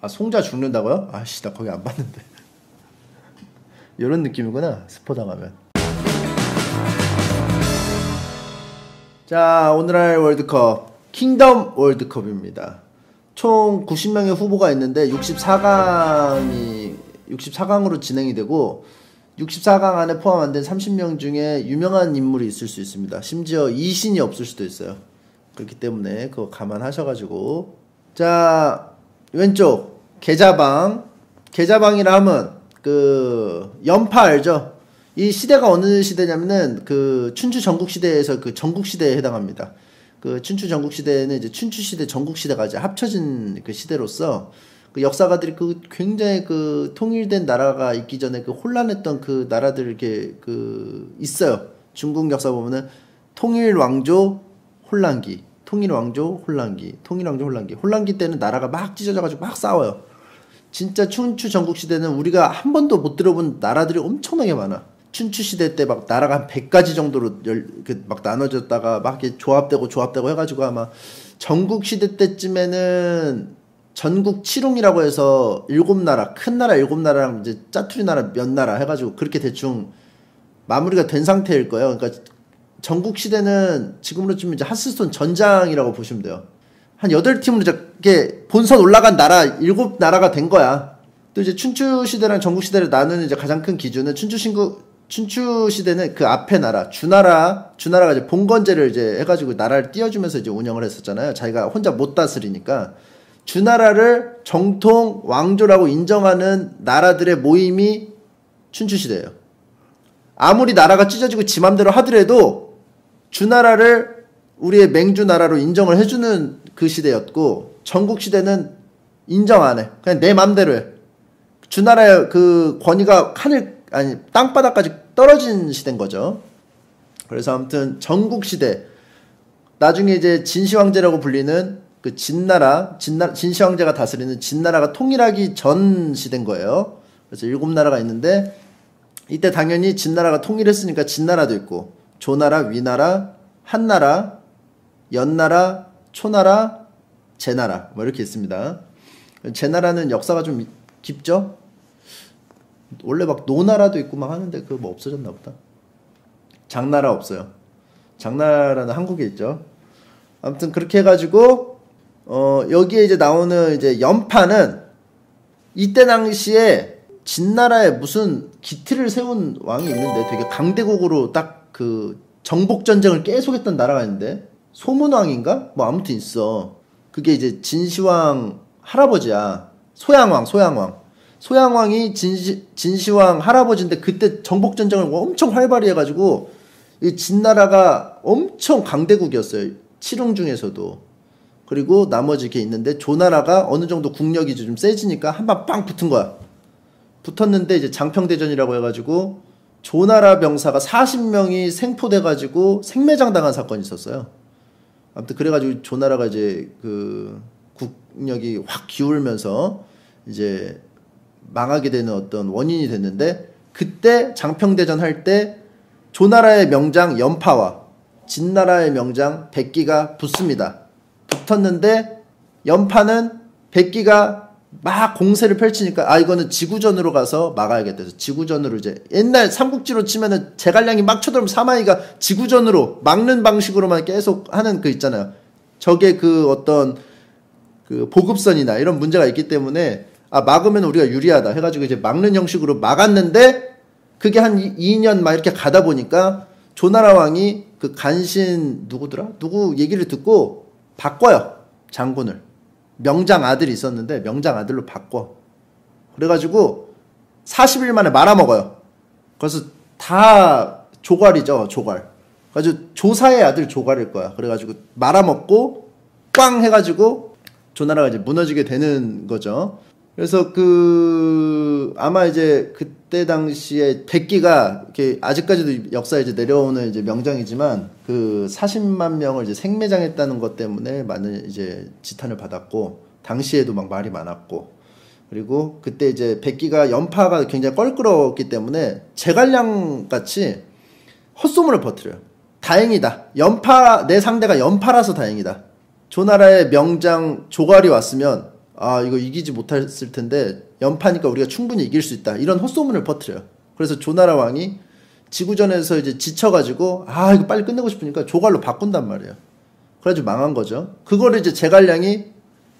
아, 송자 죽는다고요? 아씨, 나 거기 안 봤는데. 이런 느낌이구나, 스포 당하면. 자, 오늘 할 월드컵 킹덤 월드컵입니다. 총 90명의 후보가 있는데 64강으로 진행이 되고 64강 안에 포함 안 된 30명 중에 유명한 인물이 있을 수 있습니다. 심지어 이신이 없을 수도 있어요. 그렇기 때문에 그거 감안하셔가지고. 자, 왼쪽 계좌방이라 하면 그 연파 알죠? 이 시대가 어느 시대냐면은 그 춘추 전국시대에서 그 전국시대에 해당합니다. 그 춘추 전국시대는 이제 춘추시대 전국시대가 이제 합쳐진 그 시대로서 그 역사가들이 그 굉장히 그 통일된 나라가 있기 전에 그 혼란했던 그 나라들 이렇게 그 있어요. 중국 역사 보면은 통일왕조 혼란기, 혼란기 때는 나라가 막 찢어져가지고 막 싸워요. 진짜 춘추 전국시대는 우리가 한 번도 못 들어본 나라들이 엄청나게 많아. 춘추시대 때 막 나라가 한 100가지 정도로 막 나눠졌다가 막 이렇게 조합되고 해가지고 아마 전국시대 때쯤에는 전국 칠웅이라고 해서 7나라, 큰 나라 7나라랑 이제 짜투리 나라 몇 나라 해가지고 그렇게 대충 마무리가 된 상태일 거예요. 그러니까 전국시대는 지금으로 치면 이제 하스스톤 전장이라고 보시면 돼요. 한 8팀으로 이렇게 본선 올라간 나라 7나라가 된 거야. 또 이제 춘추시대랑 전국시대를 나누는 이제 가장 큰 기준은 춘추시대는 그 앞에 나라, 주나라가 이제 봉건제를 이제 해가지고 나라를 띄워주면서 이제 운영을 했었잖아요. 자기가 혼자 못 다스리니까. 주나라를 정통 왕조라고 인정하는 나라들의 모임이 춘추시대예요. 아무리 나라가 찢어지고 지 맘대로 하더라도 주나라를 우리의 맹주나라로 인정을 해주는 그 시대였고, 전국시대는 인정 안 해. 그냥 내 맘대로 해. 주나라의 그 권위가 땅바닥까지 떨어진 시대인 거죠. 그래서 아무튼 전국시대, 나중에 이제 진시황제라고 불리는 그 진시황제가 다스리는 진나라가 통일하기 전 시대인 거예요. 그래서 7나라가 있는데, 이때 당연히 진나라가 통일했으니까 진나라도 있고, 조나라, 위나라, 한나라, 연나라, 초나라, 제나라 뭐 이렇게 있습니다. 제나라는 역사가 좀 깊죠? 원래 막 노나라도 있고 막 하는데 그거 뭐 없어졌나 보다. 장나라 없어요. 장나라는 한국에 있죠. 아무튼 그렇게 해가지고 여기에 이제 나오는 이제 연파는 이때 당시에 진나라에 무슨 기틀을 세운 왕이 있는데 되게 강대국으로 딱 그 정복 전쟁을 계속 했던 나라가 있는데 소문왕인가? 뭐 아무튼 있어. 그게 이제 진시황 할아버지야. 소양왕이 진시황 할아버지인데 그때 정복 전쟁을 엄청 활발히 해가지고 이 진나라가 엄청 강대국이었어요. 칠웅 중에서도. 그리고 나머지 이렇게 있는데 조나라가 어느 정도 국력이 좀 세지니까 한 방 빵 붙은 거야. 붙었는데 이제 장평대전이라고 해가지고 조나라 병사가 40명이 생포돼가지고 생매장 당한 사건이 있었어요. 아무튼 그래가지고 조나라가 이제 그 국력이 확 기울면서 이제 망하게 되는 어떤 원인이 됐는데, 그때 장평대전 할 때 조나라의 명장 연파와 진나라의 명장 백기가 붙습니다. 붙었는데 연파는 백기가 막 공세를 펼치니까 이거는 지구전으로 가서 막아야겠다 해서 지구전으로 이제 옛날 삼국지로 치면은 제갈량이 막 쳐들어오면 사마이가 지구전으로 막는 방식으로만 계속 하는 그 있잖아요. 적의 그 어떤 그 보급선이나 이런 문제가 있기 때문에 막으면 우리가 유리하다 해가지고 이제 막는 형식으로 막았는데, 그게 한 2년 막 이렇게 가다 보니까 조나라 왕이 그 간신 누구 얘기를 듣고 바꿔요. 장군을. 명장 아들이 있었는데 명장 아들로 바꿔. 그래가지고 40일 만에 말아먹어요. 그래서 다 조괄이죠. 조괄. 그래가지고 조사의 아들 조괄일 거야. 그래가지고 말아먹고 꽝 해가지고 조나라가 이제 무너지게 되는 거죠. 그래서 아마 이제 그때 당시에 백기가 이렇게 아직까지도 역사에 이제 내려오는 이제 명장이지만 그 40만 명을 이제 생매장했다는 것 때문에 많은 이제 지탄을 받았고, 당시에도 막 말이 많았고, 그리고 그때 이제 백기가 연파가 굉장히 껄끄러웠기 때문에 제갈량 같이 헛소문을 퍼뜨려요. 다행이다. 내 상대가 연파라서 다행이다. 조나라의 명장 조괄이 왔으면 아 이거 이기지 못했을 텐데 연파니까 우리가 충분히 이길 수 있다 이런 헛소문을 퍼뜨려요. 그래서 조나라 왕이 지구전에서 이제 지쳐가지고 아 이거 빨리 끝내고 싶으니까 조갈로 바꾼단 말이에요. 그래가지고 망한 거죠. 그거를 이제 제갈량이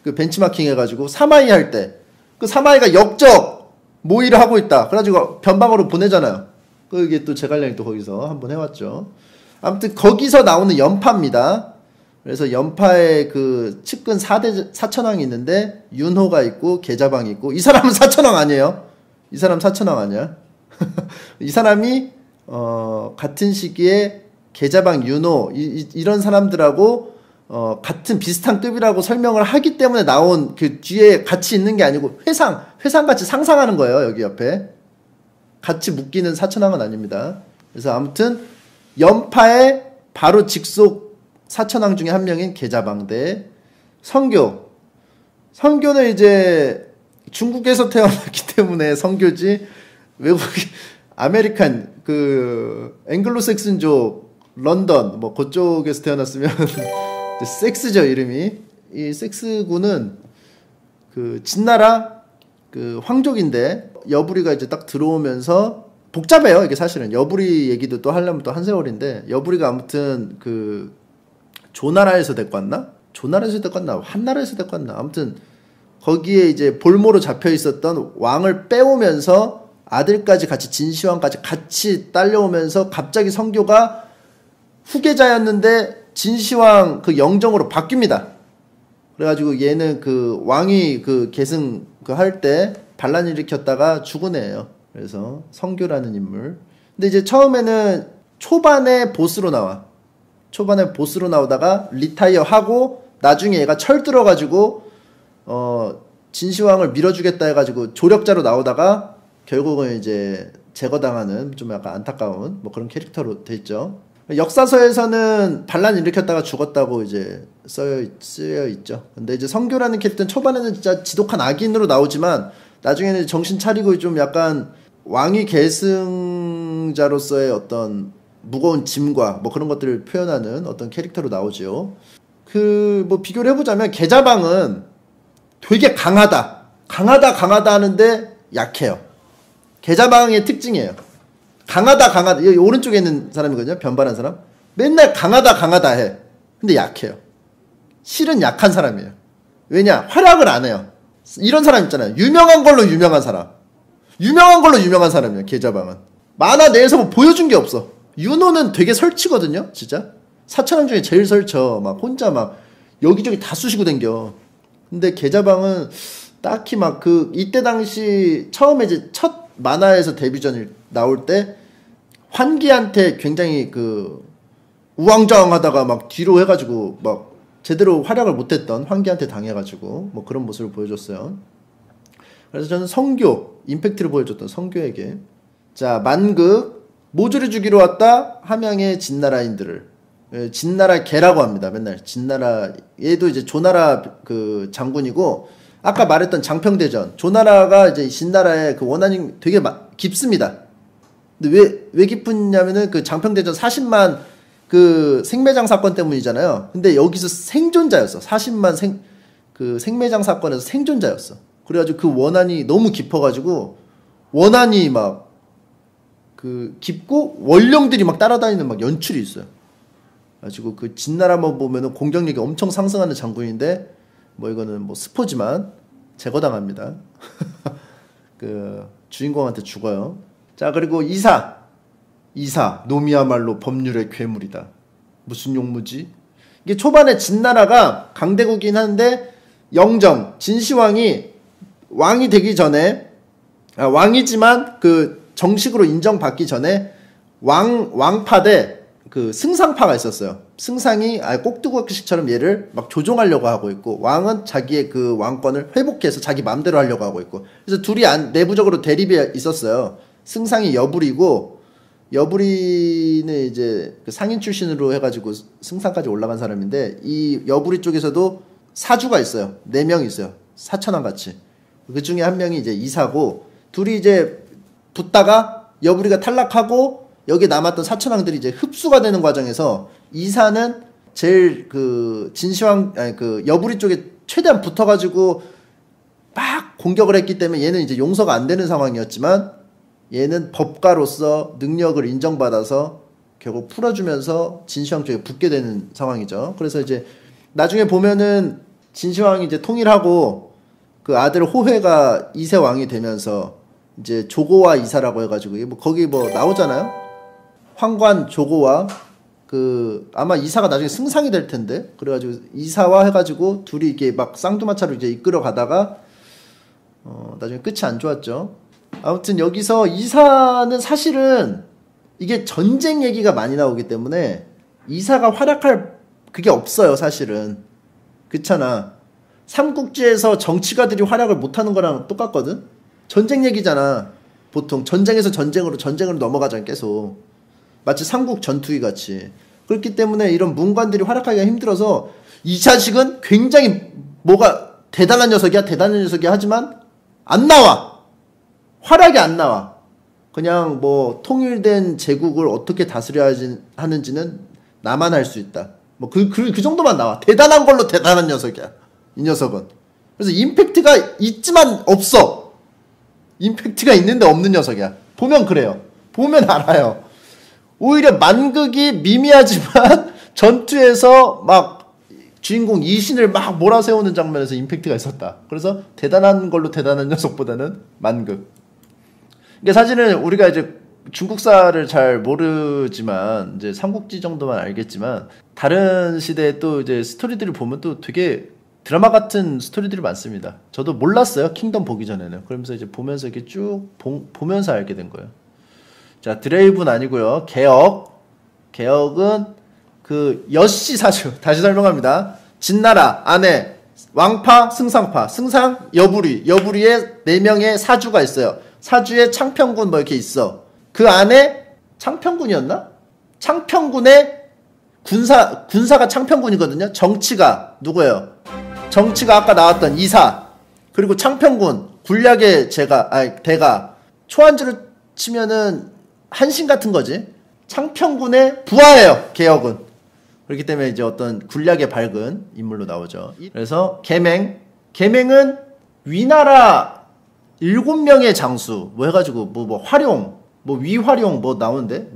그 벤치마킹 해가지고 사마이 할 때 그 사마이가 역적 모의를 하고 있다. 그래가지고 변방으로 보내잖아요. 그게 또 제갈량이 또 거기서 한번 해왔죠. 아무튼 거기서 나오는 연파입니다. 그래서 연파의 그 측근 4대 사천왕이 있는데 윤호가 있고 계자방이 있고 이 사람은 사천왕 아니에요. 이 사람 사천왕 아니야. 이 사람이 같은 시기에 계자방 윤호 이런 사람들하고 같은 비슷한 급이라고 설명을 하기 때문에 나온 그 뒤에 같이 있는 게 아니고 회상 같이 상상하는 거예요. 여기 옆에 같이 묶이는 사천왕은 아닙니다. 그래서 아무튼 연파의 바로 직속 사천왕 중에 한 명인 계자방 대 성교는 이제 중국에서 태어났기 때문에 성교지 외국 아메리칸 그 앵글로색슨족 런던 뭐 그쪽에서 태어났으면 섹스죠 이름이. 이 섹스군은 그 진나라 그 황족인데 여부리가 이제 딱 들어오면서 복잡해요 이게 사실은. 여부리 얘기도 또 하려면 또 한 세월인데 여부리가 아무튼 그 조나라에서 데리고 왔나? 조나라에서 데리고 왔나? 한나라에서 데리고 왔나? 아무튼 거기에 이제 볼모로 잡혀 있었던 왕을 빼오면서 아들까지 같이 진시황까지 같이 딸려오면서 갑자기 성교가 후계자였는데 진시황 그 영정으로 바뀝니다. 그래가지고 얘는 그 왕이 그 계승 그 할 때 반란 일으켰다가 죽은 애예요. 그래서 성교라는 인물. 근데 이제 처음에는 초반에 보스로 나와. 초반에 보스로 나오다가 리타이어 하고 나중에 얘가 철들어가지고 진시황을 밀어주겠다 해가지고 조력자로 나오다가 결국은 이제 제거당하는 좀 약간 안타까운 뭐 그런 캐릭터로 돼 있죠. 역사서에서는 반란 일으켰다가 죽었다고 이제 쓰여 있죠. 근데 이제 성교라는 캐릭터는 초반에는 진짜 지독한 악인으로 나오지만 나중에는 정신 차리고 좀 약간 왕위 계승자로서의 어떤 무거운 짐과 뭐 그런 것들을 표현하는 어떤 캐릭터로 나오죠. 그 뭐 비교를 해보자면 계자방은 되게 강하다 하는데 약해요. 계자방의 특징이에요. 강하다 여기 오른쪽에 있는 사람이거든요. 변발한 사람. 맨날 강하다 해. 근데 약해요. 실은 약한 사람이에요. 왜냐? 활약을 안 해요. 이런 사람 있잖아요. 유명한 걸로 유명한 사람. 유명한 걸로 유명한 사람이에요. 계자방은. 만화 내에서 뭐 보여준 게 없어. 윤호는 되게 설치거든요. 진짜. 사천왕 중에 제일 설쳐. 막 혼자 막 여기저기 다 쑤시고 댕겨. 근데 계자방은 딱히 막 그 이때 당시 처음에 이제 첫 만화에서 데뷔전이 나올 때 환기한테 굉장히 그 우왕좌왕하다가 막 뒤로 해가지고 막 제대로 활약을 못했던 환기한테 당해가지고 뭐 그런 모습을 보여줬어요. 그래서 저는 성교 임팩트를 보여줬던 성교에게 자 만극 모조리 죽이러 왔다 함양의 진나라인들을 진나라 개라고 합니다. 맨날 진나라 얘도 이제 조나라 그 장군이고 아까 말했던 장평대전 조나라가 이제 진나라의 그 원한이 되게 깊습니다. 근데 왜 깊으냐면은 그 장평대전 40만 그 생매장 사건 때문이잖아요. 근데 여기서 생존자였어. 40만 그 생매장 사건에서 생존자였어. 그래가지고 그 원한이 너무 깊어가지고 원한이 막 그 깊고 원령들이 막 따라다니는 막 연출이 있어요. 가지고 그 진나라만 보면은 공격력이 엄청 상승하는 장군인데 뭐 이거는 뭐 스포지만 제거당합니다. 그 주인공한테 죽어요. 자 그리고 이사 놈이야말로 법률의 괴물이다. 무슨 용무지? 이게 초반에 진나라가 강대국이긴 한데 영정 진시황이 왕이 되기 전에 왕이지만 그 정식으로 인정받기 전에 왕파 대 그 승상파가 있었어요. 승상이 꼭두각시처럼 얘를 막 조종하려고 하고 있고 왕은 자기의 그 왕권을 회복해서 자기 맘대로 하려고 하고 있고 그래서 둘이 내부적으로 대립이 있었어요. 승상이 여부리고 여부리는 이제 그 상인 출신으로 해가지고 승상까지 올라간 사람인데 이 여부리 쪽에서도 사주가 있어요. 4명 있어요. 사천왕 같이. 그 중에 한 명이 이제 이사고 둘이 이제 붙다가 여부리가 탈락하고 여기 남았던 사천왕들이 이제 흡수가 되는 과정에서 이사는 제일 그 진시황 아니 그 여부리 쪽에 최대한 붙어가지고 공격을 했기 때문에 얘는 이제 용서가 안 되는 상황이었지만 얘는 법가로서 능력을 인정받아서 결국 풀어주면서 진시황 쪽에 붙게 되는 상황이죠. 그래서 이제 나중에 보면은 진시황이 이제 통일하고 그 아들 호회가 이세 왕이 되면서 이제 조고와 이사라고 해가지고 뭐 거기 뭐 나오잖아요. 황관 조고와 그 아마 이사가 나중에 승상이 될 텐데 그래가지고 이사와 해가지고 둘이 이게 막 쌍두마차로 이제 이끌어 가다가 나중에 끝이 안 좋았죠. 아무튼 여기서 이사는 사실은 이게 전쟁 얘기가 많이 나오기 때문에 이사가 활약할 그게 없어요 사실은. 그렇잖아. 삼국지에서 정치가들이 활약을 못하는 거랑 똑같거든. 전쟁 얘기잖아. 보통 전쟁에서 전쟁으로 넘어가잖아 계속. 마치 삼국 전투기 같이. 그렇기 때문에 이런 문관들이 활약하기가 힘들어서 이 자식은 굉장히 뭐가 대단한 녀석이야 하지만 안 나와. 활약이 안 나와. 그냥 뭐 통일된 제국을 어떻게 다스려야 하는지는 나만 할 수 있다. 뭐 그 정도만 나와. 대단한 걸로 대단한 녀석이야. 이 녀석은. 그래서 임팩트가 있지만 없어. 임팩트가 있는데 없는 녀석이야. 보면 그래요. 보면 알아요. 오히려 만극이 미미하지만 전투에서 막 주인공 이신을 막 몰아세우는 장면에서 임팩트가 있었다. 그래서 대단한 걸로 대단한 녀석보다는 만극. 이게 사실은 우리가 이제 중국사를 잘 모르지만 이제 삼국지 정도만 알겠지만 다른 시대에 또 이제 스토리들을 보면 또 되게 드라마 같은 스토리들이 많습니다. 저도 몰랐어요. 킹덤 보기 전에는. 그러면서 이제 보면서 이렇게 쭉 보면서 알게 된 거예요. 자, 드레이브는 아니고요. 개혁은 그 여씨 사주. 다시 설명합니다. 진나라 아내 왕파 승상파. 승상 여부리. 여부리에 4명의 사주가 있어요. 사주에 창평군 뭐 이렇게 있어. 그 안에 창평군이었나? 창평군에 군사가 창평군이거든요. 정치가 누구예요? 정치가 아까 나왔던 이사. 그리고 창평군 군략의 대가. 초한주를 치면은 한신 같은 거지. 창평군의 부하예요. 개혁은. 그렇기 때문에 이제 어떤 군략의 밝은 인물로 나오죠. 그래서 계맹은 위나라 7명의 장수 뭐 해가지고 뭐 활용 뭐 위활용 뭐 나오는데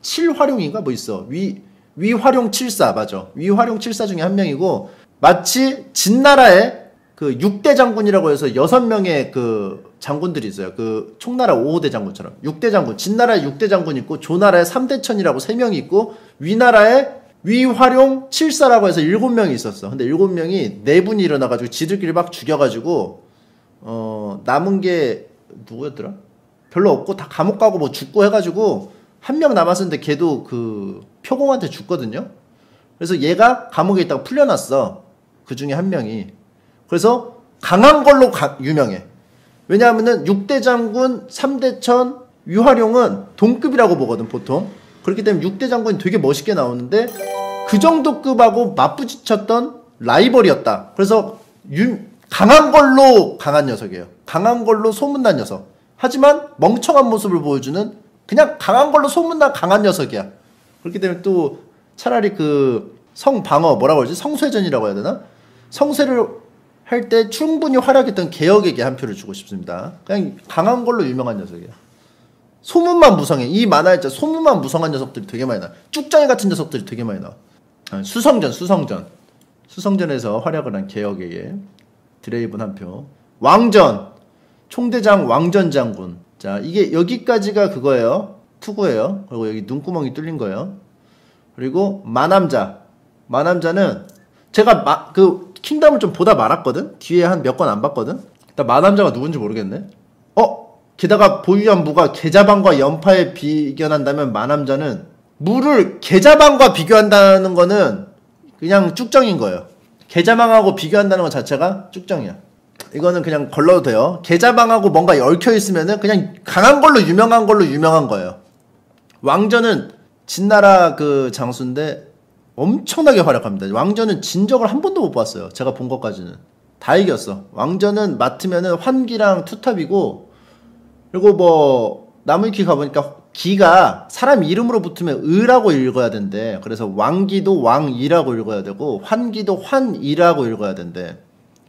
7활용인가 뭐 있어. 위활용 7사 맞아. 위활용 7사 중에 한 명이고 마치 진나라의 그 6대 장군이라고 해서 6명의 그 장군들이 있어요. 그 총나라 5대 장군처럼 6대 장군. 진나라에 6대 장군 있고 조나라에 3대천이라고 3명이 있고 위나라에 위활용 7사라고 해서 7명이 있었어. 근데 7명이 4분이 일어나가지고 지들끼리 막 죽여가지고 남은 게 누구였더라? 별로 없고 다 감옥 가고 뭐 죽고 해가지고 한 명 남았었는데 걔도 그 표공한테 죽거든요. 그래서 얘가 감옥에 있다가 풀려났어. 그 중에 한 명이. 그래서 강한 걸로 유명해. 왜냐하면은 6대 장군, 3대천, 유화룡은 동급이라고 보거든 보통. 그렇기 때문에 6대 장군이 되게 멋있게 나오는데 그 정도 급하고 맞부딪혔던 라이벌이었다. 그래서 강한 걸로 강한 녀석이에요. 강한 걸로 소문난 녀석. 하지만 멍청한 모습을 보여주는 그냥 강한 걸로 소문난 강한 녀석이야. 그렇기 때문에 또 차라리 그 성방어 뭐라고 하지? 성쇠전이라고 해야 되나? 성쇠를 할 때 충분히 활약했던 개혁에게 한 표를 주고 싶습니다. 그냥 강한 걸로 유명한 녀석이야. 소문만 무성해. 이 만화에 진짜 소문만 무성한 녀석들이 되게 많이 나와. 쭉장이 같은 녀석들이 되게 많이 나와. 수성전에서 활약을 한 개혁에게 드레이븐 한 표. 왕전 총대장 왕전 장군. 자, 이게 여기까지가 그거예요. 투구예요. 그리고 여기 눈구멍이 뚫린 거예요. 그리고 마남자는 제가 그 킹덤을 좀 보다 말았거든. 뒤에 한 몇 권 안 봤거든. 일단 마남자가 누군지 모르겠네. 게다가 보유한 무가 계자방과 연파에 비견한다면 마남자는 무를 계자방과 비교한다는 거는 그냥 쭉정인 거예요. 계자방하고 비교한다는 것 자체가 쭉정이야. 이거는 그냥 걸러도 돼요. 계자방하고 뭔가 얽혀 있으면은 그냥 강한 걸로 유명한 거예요. 왕전은 진나라 그 장수인데 엄청나게 활약합니다. 왕전은 진 적을 한 번도 못 봤어요. 제가 본 것까지는. 다 이겼어. 왕전은 맡으면은 환기랑 투탑이고, 그리고 뭐 나무위키 가보니까 기가 사람 이름으로 붙으면 의라고 읽어야 된대. 그래서 왕기도 왕이라고 읽어야 되고 환기도 환이라고 읽어야 된대.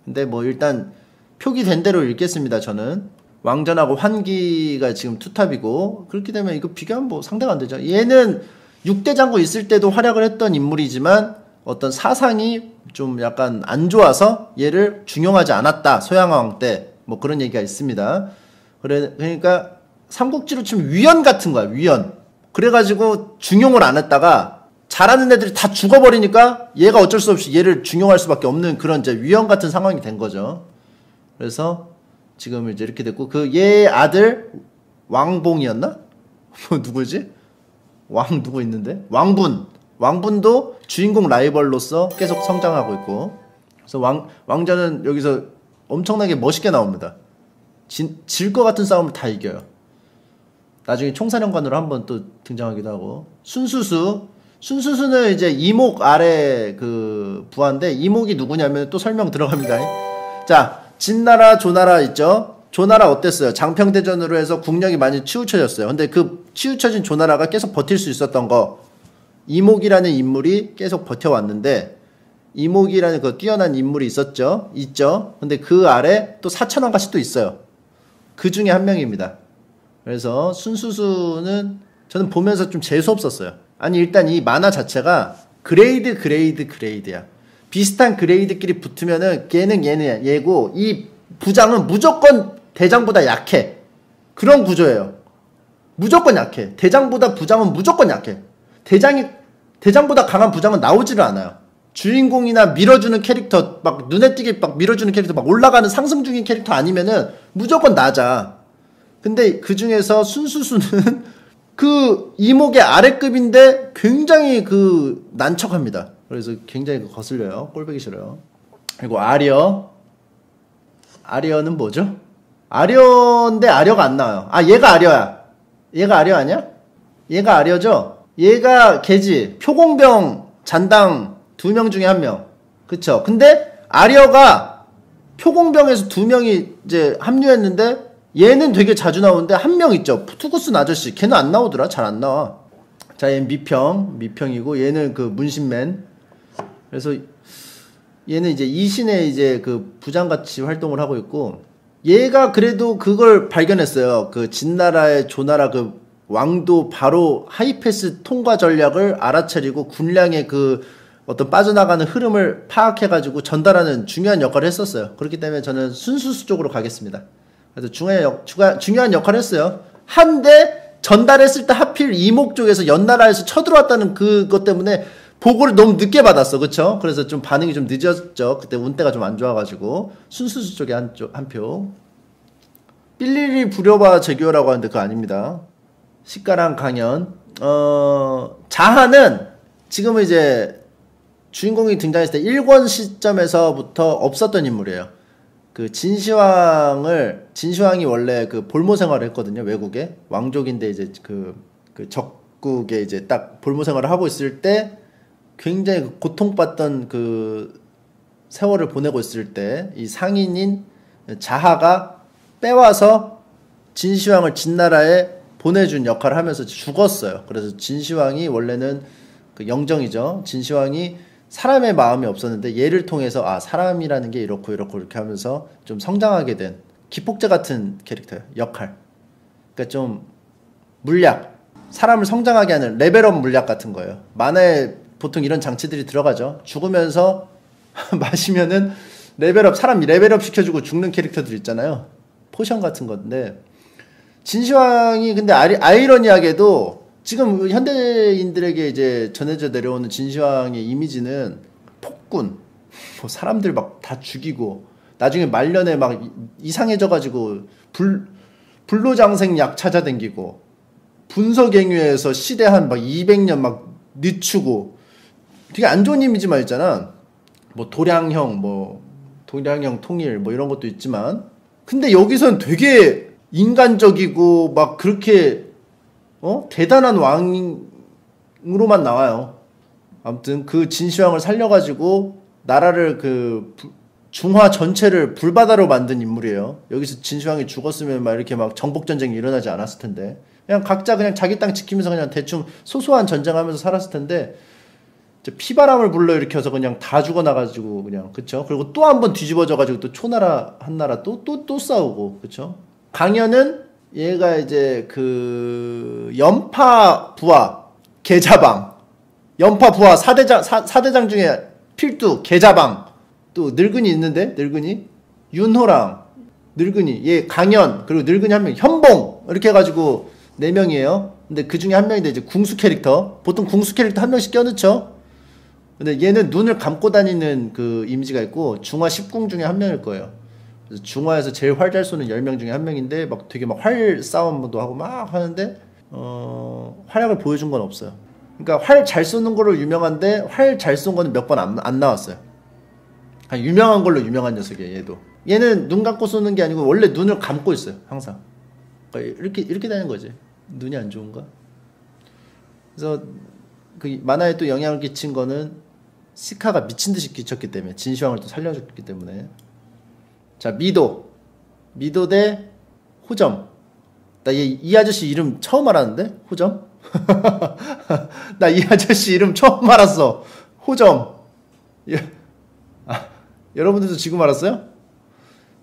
근데 뭐 일단 표기된 대로 읽겠습니다. 저는 왕전하고 환기가 지금 투탑이고, 그렇게 되면 이거 비교하면 뭐 상대가 안 되죠. 얘는 6대 장군 있을 때도 활약을 했던 인물이지만 어떤 사상이 좀 약간 안 좋아서 얘를 중용하지 않았다. 소양왕 때 뭐 그런 얘기가 있습니다. 그러니까 삼국지로 치면 위원 같은 거야. 위원. 그래가지고 중용을 안 했다가 잘하는 애들이 다 죽어버리니까 얘가 어쩔 수 없이 얘를 중용할 수밖에 없는 그런 이제 위원 같은 상황이 된 거죠. 그래서 지금 이제 이렇게 됐고, 그 얘 아들 왕봉이었나? 누구지? 왕 누구 있는데? 왕분도 주인공 라이벌로서 계속 성장하고 있고, 그래서 왕자는 여기서 엄청나게 멋있게 나옵니다. 질 것 같은 싸움을 다 이겨요. 나중에 총사령관으로 한번 또 등장하기도 하고, 순수수는 이제 이목 아래 그 부하인데, 이목이 누구냐면 또 설명 들어갑니다. 자, 진나라 조나라 있죠. 조나라 어땠어요? 장평대전으로 해서 국력이 많이 치우쳐졌어요. 근데 그 치우쳐진 조나라가 계속 버틸 수 있었던 거, 이목이라는 인물이 계속 버텨왔는데, 이목이라는 그 뛰어난 인물이 있죠. 근데 그 아래 또 사천왕같이 또 있어요. 그 중에 한 명입니다. 그래서 순수수는 저는 보면서 좀 재수없었어요. 아니, 일단 이 만화 자체가 그레이드야. 비슷한 그레이드끼리 붙으면은 얘는 얘고, 이 부장은 무조건 대장보다 약해. 그런 구조예요. 무조건 약해. 대장보다 부장은 무조건 약해. 대장보다 강한 부장은 나오지를 않아요. 주인공이나 밀어주는 캐릭터, 막 눈에 띄게 막 밀어주는 캐릭터, 막 올라가는 상승 중인 캐릭터 아니면은 무조건 낮아. 근데 그 중에서 순수수는 그 이목의 아래급인데 굉장히 그 난척합니다. 그래서 굉장히 거슬려요. 꼴보기 싫어요. 그리고 아려는 뭐죠? 아려인데 아려가 안 나와요. 아, 얘가 아려야. 얘가 아려 아니야? 얘가 아려죠? 얘가 걔지. 표공병 잔당 2명 중에 1명. 그쵸? 근데 아려가 표공병에서 2명이 이제 합류했는데, 얘는 되게 자주 나오는데 한 명 있죠. 투구슨 아저씨. 걔는 안 나오더라. 잘 안 나와. 자, 얘는 미평이고, 얘는 그 문신맨. 그래서 얘는 이제 이신의 이제 그 부장같이 활동을 하고 있고, 얘가 그래도 그걸 발견했어요. 그 진나라의 조나라 그 왕도 바로 하이패스 통과 전략을 알아차리고 군량의 그 어떤 빠져나가는 흐름을 파악해가지고 전달하는 중요한 역할을 했었어요. 그렇기 때문에 저는 순수수 쪽으로 가겠습니다. 그래서 중요한 역할을 했어요. 한데 전달했을 때 하필 이목 쪽에서 연나라에서 쳐들어왔다는 그것 때문에 보고를 너무 늦게 받았어. 그쵸? 그래서 좀 반응이 좀 늦었죠. 그때 운때가 좀 안 좋아가지고. 순수수 쪽에 한 표. 삘리리 부려봐 제교라고 하는데 그거 아닙니다. 식가랑 강연. 자하는 지금은 이제 주인공이 등장했을 때 1권 시점에서부터 없었던 인물이에요. 그 진시황이 원래 그 볼모 생활을 했거든요. 외국에. 왕족인데 이제 그 적국에 이제 딱 볼모 생활을 하고 있을 때 굉장히 고통받던 그 세월을 보내고 있을 때 이 상인인 자하가 빼와서 진시황을 진나라에 보내준 역할을 하면서 죽었어요. 그래서 진시황이 원래는 그 영정이죠. 진시황이 사람의 마음이 없었는데 얘를 통해서 아, 사람이라는 게 이렇게 하면서 좀 성장하게 된 기폭제 같은 캐릭터예요. 역할. 그러니까 좀 물약, 사람을 성장하게 하는 레벨업 물약 같은 거예요. 만화에 보통 이런 장치들이 들어가죠. 죽으면서 마시면은 사람 레벨업 시켜주고 죽는 캐릭터들 있잖아요. 포션 같은 건데, 진시황이 근데 아이러니하게도 지금 현대인들에게 이제 전해져 내려오는 진시황의 이미지는 폭군, 뭐 사람들 막 다 죽이고, 나중에 말년에 막 이상해져가지고 불로장생 약 찾아댕기고, 분석행위에서 시대 한 막 200년 막 늦추고, 되게 안 좋은 이미지만 있잖아. 뭐 도량형 통일 뭐 이런 것도 있지만, 근데 여기선 되게 인간적이고 막 그렇게 대단한 왕으로만 나와요. 아무튼 그 진시황을 살려가지고 나라를 그 중화 전체를 불바다로 만든 인물이에요. 여기서 진시황이 죽었으면 막 이렇게 막 정복전쟁이 일어나지 않았을 텐데, 그냥 각자 그냥 자기 땅 지키면서 그냥 대충 소소한 전쟁하면서 살았을 텐데, 피바람을 불러일으켜서 그냥 다 죽어나가지고 그냥 그쵸? 그리고 또 한 번 뒤집어져가지고 또 초나라 한나라 또 싸우고 그쵸? 강연은 얘가 이제 그 연파 부하 계자방 연파 부하 4대장 중에 필두 계자방 또 늙은이 있는데 늙은이 윤호랑 늙은이 얘 강연 그리고 늙은이 한 명 현봉 이렇게 해가지고 4명이에요. 근데 그 중에 한 명인데 이제 궁수 캐릭터 보통 궁수 캐릭터 한 명씩 껴넣죠. 근데 얘는 눈을 감고 다니는 그 이미지가 있고 중화 10궁 중에 한 명일 거예요. 그래서 중화에서 제일 활 잘 쏘는 10명 중에 한 명인데 막 되게 막 활 싸움도 하고 막 하는데 활약을 보여준 건 없어요. 그러니까 활 잘 쏘는 거로 유명한데 활 잘 쏜 거는 몇 번 안 나왔어요. 유명한 걸로 유명한 녀석이에요. 얘도 얘는 눈 감고 쏘는 게 아니고 원래 눈을 감고 있어요. 항상 그러니까 이렇게 되는 거지. 눈이 안 좋은가? 그래서 그 만화에 또 영향을 끼친 거는 시카가 미친듯이 끼쳤기 때문에 진시황을 또 살려줬기 때문에. 자 미도 대 호점. 나 이 아저씨 이름 처음 알았는데 호점? 나 이 아저씨 이름 처음 알았어. 호점. 여러분들도 지금 알았어요?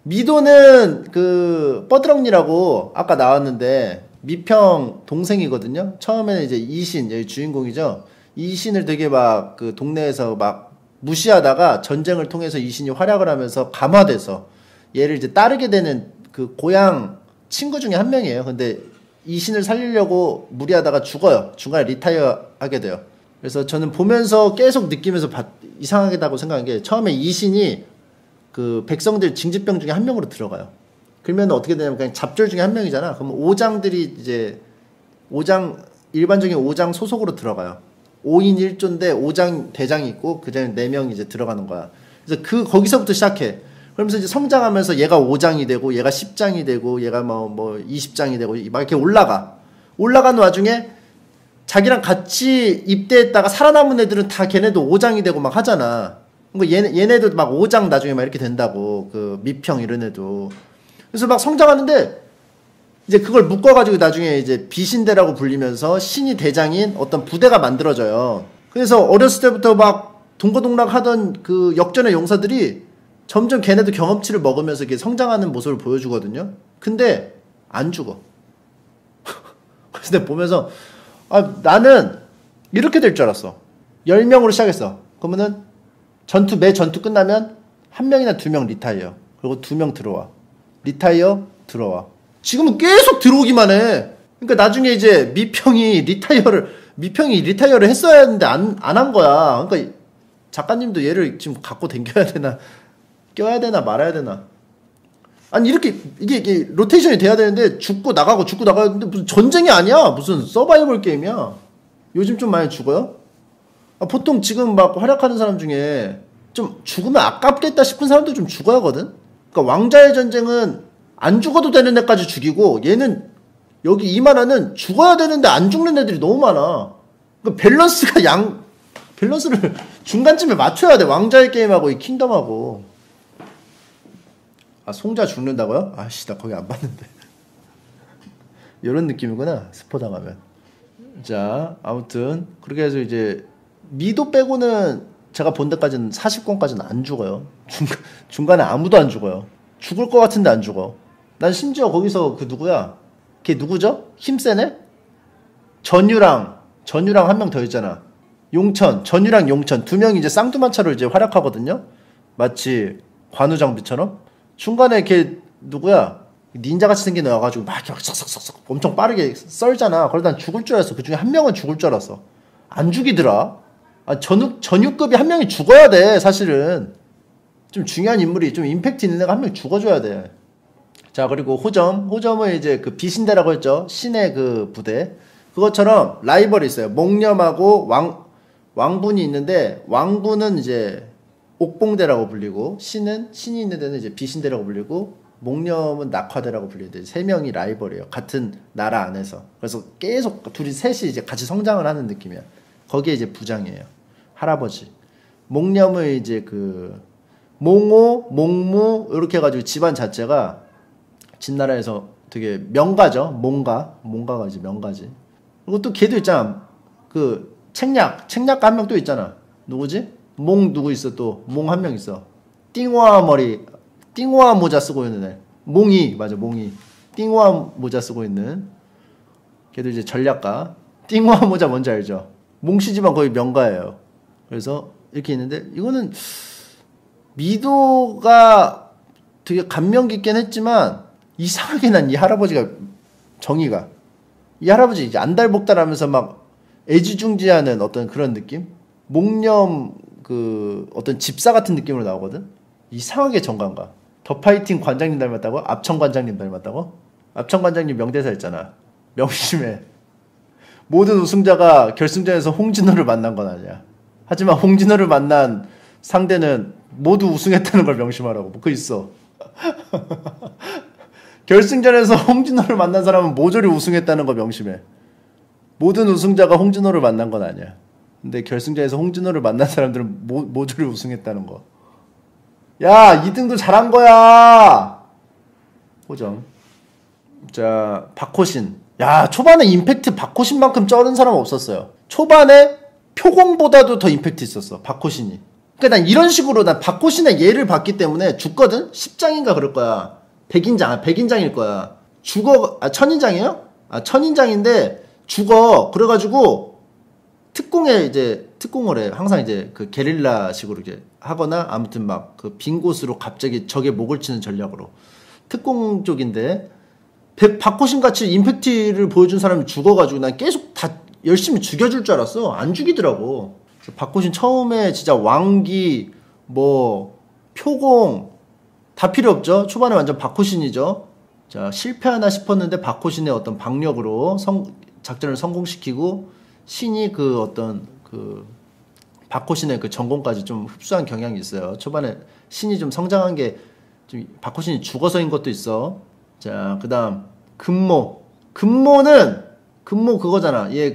미도는 그 뻐드렁니라고 아까 나왔는데 미평 동생이거든요. 처음에는 이제 이신 여기 주인공이죠. 이신을 되게 막 그 동네에서 막 무시하다가 전쟁을 통해서 이신이 활약을 하면서 감화돼서 얘를 이제 따르게 되는 그 고향 친구 중에 한 명이에요. 근데 이신을 살리려고 무리하다가 죽어요. 중간에 리타이어 하게 돼요. 그래서 저는 보면서 계속 느끼면서 이상하다고 생각한 게 처음에 이신이 그 백성들 징집병 중에 한 명으로 들어가요. 그러면 어떻게 되냐면 그냥 잡졸 중에 한 명이잖아. 그럼 오장들이 이제 일반적인 오장 소속으로 들어가요. 5인 1조인데 오장 대장이 있고 그 전에 4명이 이제 들어가는 거야. 그래서 거기서부터 시작해. 그러면서 이제 성장하면서 얘가 5장이 되고 얘가 10장이 되고 얘가 뭐 20장이 되고 막 이렇게 올라가는 와중에 자기랑 같이 입대했다가 살아남은 애들은 다 걔네도 5장이 되고 막 하잖아. 그러니까 얘네도 막 5장 나중에 막 이렇게 된다고. 그 미평 이런 애도. 그래서 막 성장하는데 이제 그걸 묶어가지고 나중에 이제 비신대라고 불리면서 신이 대장인 어떤 부대가 만들어져요. 그래서 어렸을 때부터 막 동고동락 하던 그 역전의 용사들이 점점 걔네도 경험치를 먹으면서 이렇게 성장하는 모습을 보여주거든요. 근데 안 죽어. 그래서 내가 보면서 나는 이렇게 될 줄 알았어. 10명으로 시작했어. 그러면은 매 전투 끝나면 1명이나 2명 리타이어. 그리고 2명 들어와. 리타이어 들어와. 지금은 계속 들어오기만 해. 그러니까 나중에 이제 미평이 리타이어를 했어야 했는데 안 한 거야. 그러니까 작가님도 얘를 지금 갖고 댕겨야 되나 껴야 되나 말아야 되나. 아니 이게 로테이션이 돼야 되는데 죽고 나가야 되는데 무슨 전쟁이 아니야. 무슨 서바이벌 게임이야. 요즘 좀 많이 죽어요? 보통 지금 막 활약하는 사람 중에 좀 죽으면 아깝겠다 싶은 사람도 좀 죽어야 하거든. 그러니까 왕자의 전쟁은 안 죽어도 되는 애까지 죽이고 얘는 여기 이 만화는 죽어야 되는데 안 죽는 애들이 너무 많아. 그러니까 밸런스를 중간쯤에 맞춰야 돼. 왕자의 게임하고 이 킹덤하고. 송자 죽는다고요? 아씨 나 거기 안 봤는데. 이런 느낌이구나. 스포 당하면. 자 아무튼 그렇게 해서 이제 미도 빼고는 제가 본 데까지는 40권까지는 안 죽어요. 중간에 아무도 안 죽어요. 죽을 것 같은데 안 죽어. 난 심지어 거기서 그 누구야? 걔 누구죠? 힘세네? 전유랑 한 명 더 있잖아. 전유랑 용천 2명이 이제 쌍두마차로 이제 활약하거든요. 마치 관우장비처럼. 중간에 걔 누구야? 닌자같이 생긴 애 와가지고 막 싹싹싹 엄청 빠르게 썰잖아. 그러다 난 죽을 줄 알았어. 그 중에 한 명은 죽을 줄 알았어. 안 죽이더라. 전유급이 한 명이 죽어야 돼. 사실은 좀 중요한 인물이 좀 임팩트 있는 애가 한 명 죽어줘야 돼. 자 그리고 호점은 이제 그 비신대라고 했죠. 신의 그 부대. 그것처럼 라이벌이 있어요. 목념하고 왕분이 있는데 왕분은 이제 옥봉대라고 불리고 신이 있는 데는 이제 비신대라고 불리고 목념은 낙화대라고 불리는데 3명이 라이벌이에요. 같은 나라 안에서. 그래서 계속 셋이 이제 같이 성장을 하는 느낌이야. 거기에 이제 부장이에요. 할아버지. 목념은 이제 그 몽호, 몽무 이렇게 해가지고 집안 자체가 진나라에서 되게 명가죠. 몽가가 이제 명가지. 그리고 또 걔도 있잖아. 그 책략가 한 명 또 있잖아. 누구지? 몽 누구 있어 또? 몽 한 명 있어. 띵호아 머리, 띵호아 모자 쓰고 있는 애. 몽이, 맞아, 몽이. 띵호아 모자 쓰고 있는. 걔도 이제 전략가. 띵호아 모자 뭔지 알죠? 몽씨지만 거의 명가예요. 그래서 이렇게 있는데, 이거는 미도가 되게 감명 깊긴 했지만, 이상하게 난 이 할아버지가, 정의가. 이 할아버지 이제 안달복달하면서 막 애지중지하는 어떤 그런 느낌? 목념 그 어떤 집사 같은 느낌으로 나오거든? 이상하게 정감가. 더 파이팅 관장님 닮았다고? 압청 관장님 닮았다고? 압청 관장님 명대사 있잖아. 명심해. 모든 우승자가 결승전에서 홍진호를 만난 건 아니야. 하지만 홍진호를 만난 상대는 모두 우승했다는 걸 명심하라고. 뭐 그거 있어. 결승전에서 홍진호를 만난 사람은 모조리 우승했다는 거 명심해. 모든 우승자가 홍진호를 만난 건 아니야. 근데 결승전에서 홍진호를 만난 사람들은 모조리 우승했다는 거. 야, 2등도 잘한 거야. 호정. 자, 박호신. 야, 초반에 임팩트 박호신만큼 쩔은 사람 없었어요. 초반에 표공보다도 더 임팩트 있었어, 박호신이. 그러니까 난 이런 식으로 난 박호신의 예를 봤기 때문에 죽거든? 10장인가 그럴 거야. 100인장, 100인장일 거야. 죽어, 천인장이에요? 천인장인데 죽어. 그래가지고 특공에 이제 특공을 해. 항상 이제 그 게릴라식으로 이렇게 하거나 아무튼 막 그 빈 곳으로 갑자기 적의 목을 치는 전략으로. 특공 쪽인데 박호신 같이 임팩트를 보여준 사람이 죽어가지고 난 계속 다 열심히 죽여줄 줄 알았어. 안 죽이더라고. 박호신 처음에 진짜 왕기, 뭐, 표공, 다 필요 없죠? 초반에 완전 박호신이죠? 자, 실패하나 싶었는데 박호신의 어떤 박력으로 작전을 성공시키고, 신이 그 어떤 그, 박호신의 그 전공까지 좀 흡수한 경향이 있어요. 초반에 신이 좀 성장한 게, 좀 박호신이 죽어서인 것도 있어. 자, 그 다음, 금모. 금모 그거잖아. 얘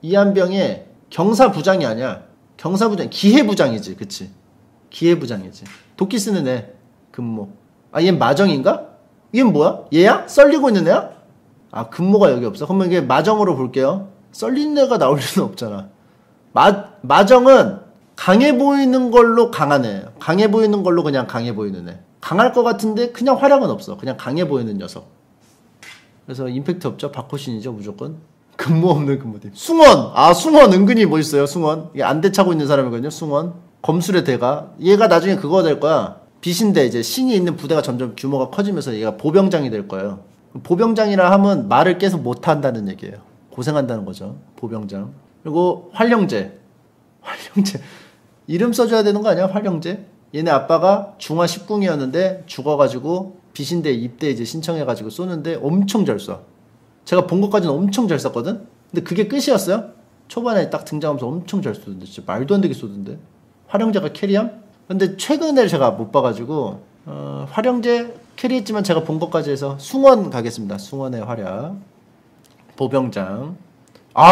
이한병의 경사부장이 아니야. 기회부장이지. 그치. 기회부장이지. 도끼 쓰는 애. 금모. 얘 마정인가? 얘는 뭐야? 얘야? 썰리고 있는 애야? 금모가 여기 없어? 그러면 이게 마정으로 볼게요. 썰리는 애가 나올 리는 없잖아. 마정은 강해 보이는 걸로 강한 애. 강해 보이는 걸로 그냥 강해 보이는 애. 강할 것 같은데 그냥 활약은 없어. 그냥 강해 보이는 녀석. 그래서 임팩트 없죠? 박호신이죠, 무조건. 근무 없는 근무팀. 숭원! 숭원 은근히 멋있어요, 숭원. 이게 안대 차고 있는 사람이거든요, 숭원. 검술의 대가. 얘가 나중에 그거 될 거야. 빛인데 이제 신이 있는 부대가 점점 규모가 커지면서 얘가 보병장이 될 거예요. 보병장이라 하면 말을 계속 못한다는 얘기예요. 고생한다는 거죠, 보병장. 그리고 활령제. 이름 써줘야 되는 거 아니야, 활령제? 얘네 아빠가 중화 10궁이었는데 죽어가지고 비신대 입대 이제 신청해가지고 쏘는데 엄청 잘 쏴. 제가 본 것까지는 엄청 잘 쐈거든? 근데 그게 끝이었어요? 초반에 딱 등장하면서 엄청 잘 쏘던데. 진짜 말도 안 되게 쏘던데. 활용제가 캐리함? 근데 최근에 제가 못 봐가지고, 활용제 캐리했지만 제가 본 것까지 해서 숭원 가겠습니다. 숭원의 활약. 보병장.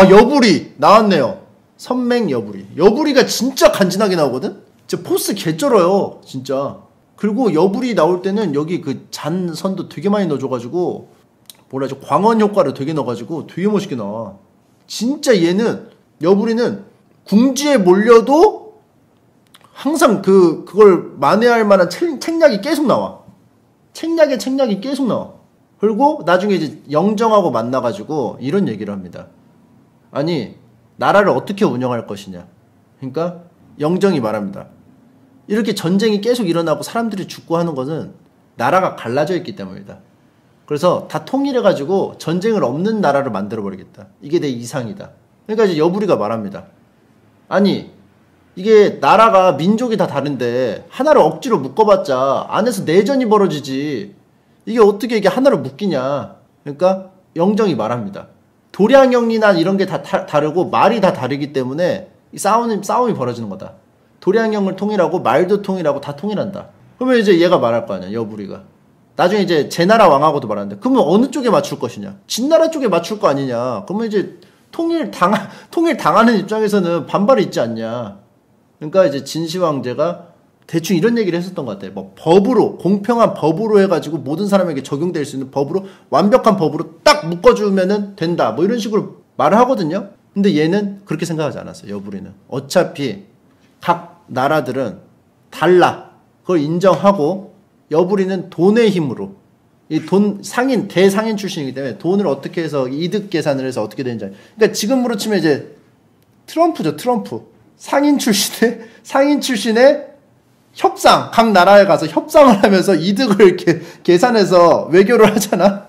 여부리! 나왔네요. 선맹 여부리. 여부리가 진짜 간지나게 나오거든? 진짜 포스 개쩔어요. 진짜. 그리고 여불이 나올 때는 여기 그 잔선도 되게 많이 넣어줘가지고 광원 효과를 되게 넣어가지고 되게 멋있게 나와. 진짜 얘는 여불이는 궁지에 몰려도 항상 그걸 만회할 만한 책략이 계속 나와. 책략이 계속 나와. 그리고 나중에 이제 영정하고 만나가지고 이런 얘기를 합니다. 아니, 나라를 어떻게 운영할 것이냐. 그러니까 영정이 말합니다. 이렇게 전쟁이 계속 일어나고 사람들이 죽고 하는 것은 나라가 갈라져 있기 때문이다. 그래서 다 통일해가지고 전쟁을 없는 나라를 만들어버리겠다. 이게 내 이상이다. 그러니까 이제 여부리가 말합니다. 아니, 이게 나라가 민족이 다 다른데 하나를 억지로 묶어봤자 안에서 내전이 벌어지지. 이게 어떻게 이게 하나로 묶이냐. 그러니까 영정이 말합니다. 도량형이나 이런 게 다 다르고 말이 다 다르기 때문에 이 싸움이 벌어지는 거다. 도량형을 통일하고 말도 통일하고 다 통일한다. 그러면 이제 얘가 말할 거 아니야, 여부리가. 나중에 이제 제 나라 왕하고도 말하는데, 그러면 어느 쪽에 맞출 것이냐? 진나라 쪽에 맞출 거 아니냐? 그러면 이제 통일 당하는 입장에서는 반발이 있지 않냐? 그러니까 이제 진시황제가 대충 이런 얘기를 했었던 것 같아요. 뭐 법으로, 공평한 법으로 해가지고 모든 사람에게 적용될 수 있는 법으로, 완벽한 법으로 딱 묶어주면은 된다. 뭐 이런 식으로 말을 하거든요. 근데 얘는 그렇게 생각하지 않았어요. 여부리는. 어차피 각 나라들은 달라. 그걸 인정하고 여부리는 돈의 힘으로 이 돈 상인 대상인 출신이기 때문에 돈을 어떻게 해서 이득 계산을 해서 어떻게 되는지. 그러니까 지금으로 치면 이제 트럼프죠. 트럼프. 상인 출신의 협상, 각 나라에 가서 협상을 하면서 이득을 이렇게 계산해서 외교를 하잖아.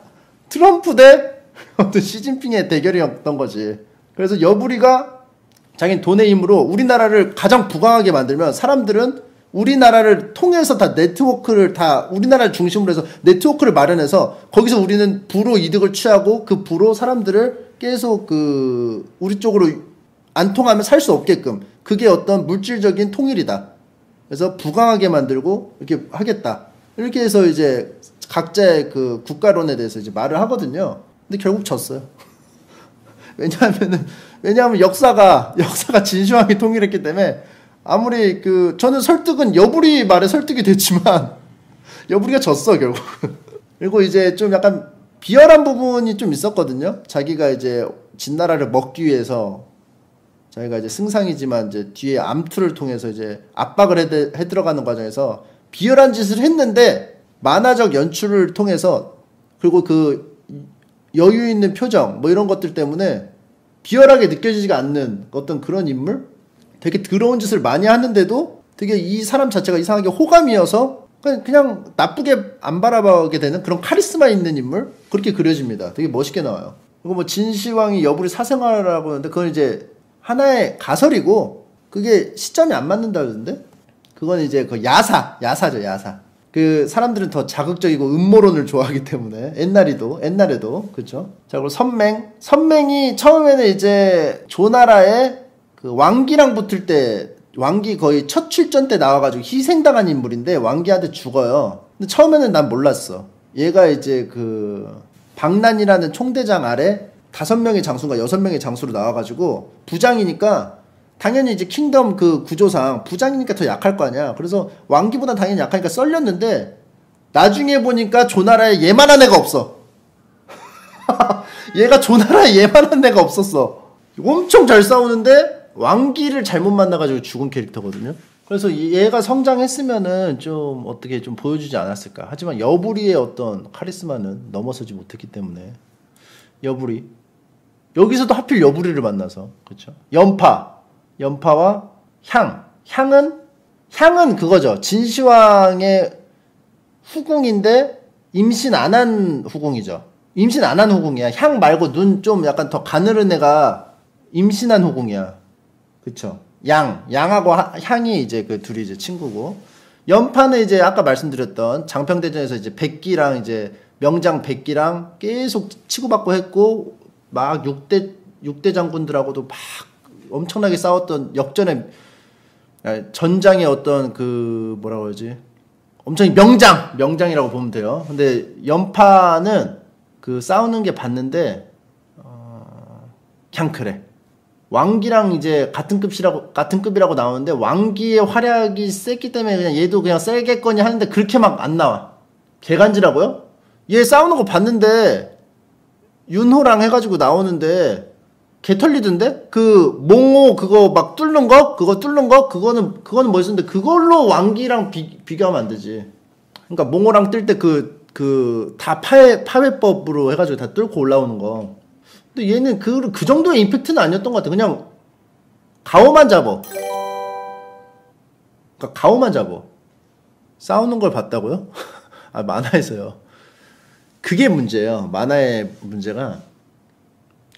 트럼프 대 어떤 시진핑의 대결이었던 거지. 그래서 여부리가 자기 돈의 힘으로 우리나라를 가장 부강하게 만들면 사람들은 우리나라를 통해서 다 네트워크를 다 우리나라를 중심으로 해서 네트워크를 마련해서 거기서 우리는 부로 이득을 취하고 그 부로 사람들을 계속 그 우리 쪽으로 안 통하면 살 수 없게끔 그게 어떤 물질적인 통일이다. 그래서 부강하게 만들고 이렇게 하겠다. 이렇게 해서 이제 각자의 그 국가론에 대해서 이제 말을 하거든요. 근데 결국 졌어요. 왜냐하면 역사가 진시황이 통일했기 때문에 아무리 저는 설득은 여부리 말에 설득이 됐지만 여부리가 졌어 결국. 그리고 이제 좀 약간 비열한 부분이 좀 있었거든요. 자기가 이제 진나라를 먹기 위해서 자기가 이제 승상이지만 이제 뒤에 암투를 통해서 이제 압박을 해 들어가는 과정에서 비열한 짓을 했는데 만화적 연출을 통해서 그리고 그 여유 있는 표정 뭐 이런 것들 때문에 비열하게 느껴지지가 않는 어떤 그런 인물? 되게 더러운 짓을 많이 하는데도 되게 이 사람 자체가 이상하게 호감이어서 그냥 나쁘게 안 바라보게 되는 그런 카리스마 있는 인물? 그렇게 그려집니다. 되게 멋있게 나와요. 그리고 뭐 진시황이 여부리 사생활이라고 하는데 그건 이제 하나의 가설이고 그게 시점이 안 맞는다 그러던데? 그건 이제 그 야사죠, 야사. 그 사람들은 더 자극적이고 음모론을 좋아하기 때문에 옛날에도 그렇죠. 자, 그리고 선맹이 처음에는 이제 조나라의 그 왕기랑 붙을 때 왕기 거의 첫 출전 때 나와가지고 희생당한 인물인데 왕기한테 죽어요. 근데 처음에는 난 몰랐어. 얘가 이제 그 박난이라는 총대장 아래 5명의 장수인가 6명의 장수로 나와가지고 부장이니까 당연히 이제 킹덤 그 구조상 부장이니까 더 약할 거 아니야. 그래서 왕기보다 당연히 약하니까 썰렸는데 나중에 보니까 조나라에 얘만한 애가 없어. 얘가 조나라에 얘만한 애가 없었어. 엄청 잘 싸우는데 왕기를 잘못 만나가지고 죽은 캐릭터거든요. 그래서 얘가 성장했으면은 좀 어떻게 좀 보여주지 않았을까. 하지만 여부리의 어떤 카리스마는 넘어서지 못했기 때문에 여부리 여기서도 하필 여부리를 만나서 그렇죠. 연파와 향은 그거죠. 진시황의 후궁인데 임신 안 한 후궁이죠. 임신 안 한 후궁이야. 향 말고 눈 좀 약간 더 가늘은 애가 임신한 후궁이야. 그쵸. 양하고 향이 이제 그 둘이 이제 친구고. 연파는 이제 아까 말씀드렸던 장평대전에서 이제 백기랑 이제 명장 백기랑 계속 치고받고 했고, 막 6대 장군들하고도 막 엄청나게 싸웠던 역전의 전장의 어떤 그 뭐라고 그러지? 엄청 명장이라고 보면 돼요. 근데 연파는 그 싸우는 게 봤는데 그냥 그래. 왕기랑 이제 같은 급이라고 나오는데 왕기의 활약이 셌기 때문에 그냥 얘도 그냥 세겠거니 하는데 그렇게 막 안 나와. 개간지라고요? 얘 싸우는 거 봤는데 윤호랑 해가지고 나오는데 개 털리던데? 그 몽호 그거 막 뚫는 거? 그거는 멋있는데 그걸로 왕기랑 비교하면 안 되지. 그러니까 몽호랑 뜰 때 다 파회법으로 해가지고 다 뚫고 올라오는 거. 근데 얘는 그 정도의 임팩트는 아니었던 것 같아. 그냥 가오만 잡어. 그러니까 가오만 잡어. 싸우는 걸 봤다고요? 아, 만화에서요. 그게 문제예요. 만화의 문제가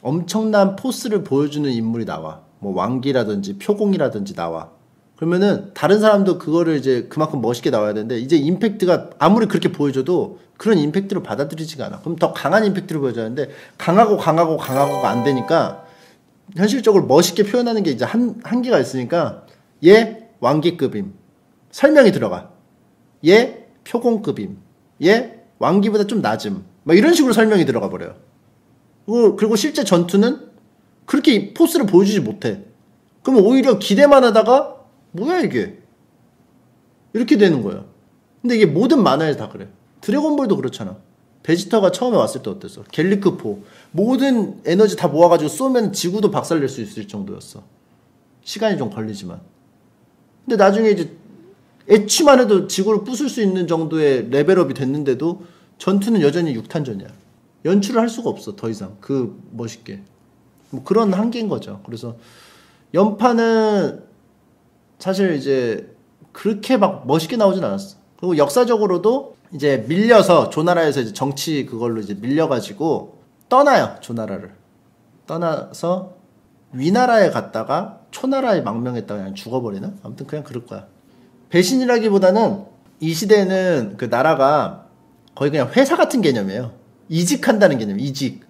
엄청난 포스를 보여주는 인물이 나와. 뭐 왕기라든지 표공이라든지 나와. 그러면은 다른 사람도 그거를 이제 그만큼 멋있게 나와야 되는데 이제 임팩트가 아무리 그렇게 보여줘도 그런 임팩트를 받아들이지가 않아. 그럼 더 강한 임팩트를 보여줘야 하는데 강하고가 안 되니까 현실적으로 멋있게 표현하는 게 이제 한계가 있으니까 얘 왕기급임. 설명이 들어가. 얘 표공급임. 얘 왕기보다 좀 낮음. 막 이런 식으로 설명이 들어가 버려요. 그리고 실제 전투는 그렇게 포스를 보여주지 못해. 그러면 오히려 기대만 하다가 뭐야 이게 이렇게 되는 거예요. 근데 이게 모든 만화에서 다 그래. 드래곤볼도 그렇잖아. 베지터가 처음에 왔을 때 어땠어? 갤리크포 모든 에너지 다 모아가지고 쏘면 지구도 박살낼 수 있을 정도였어. 시간이 좀 걸리지만. 근데 나중에 이제 애취만 해도 지구를 부술 수 있는 정도의 레벨업이 됐는데도 전투는 여전히 6탄전이야. 연출을 할 수가 없어. 더 이상 그 멋있게. 뭐 그런 한계인 거죠. 그래서 연파는 사실 이제 그렇게 막 멋있게 나오진 않았어. 그리고 역사적으로도 이제 밀려서 조나라에서 이제 정치 그걸로 이제 밀려가지고 떠나요. 조나라를 떠나서 위나라에 갔다가 초나라에 망명했다가 그냥 죽어버리나? 아무튼 그냥 그럴 거야. 배신이라기보다는 이 시대에는 그 나라가 거의 그냥 회사 같은 개념이에요. 이직한다는 개념, 이직.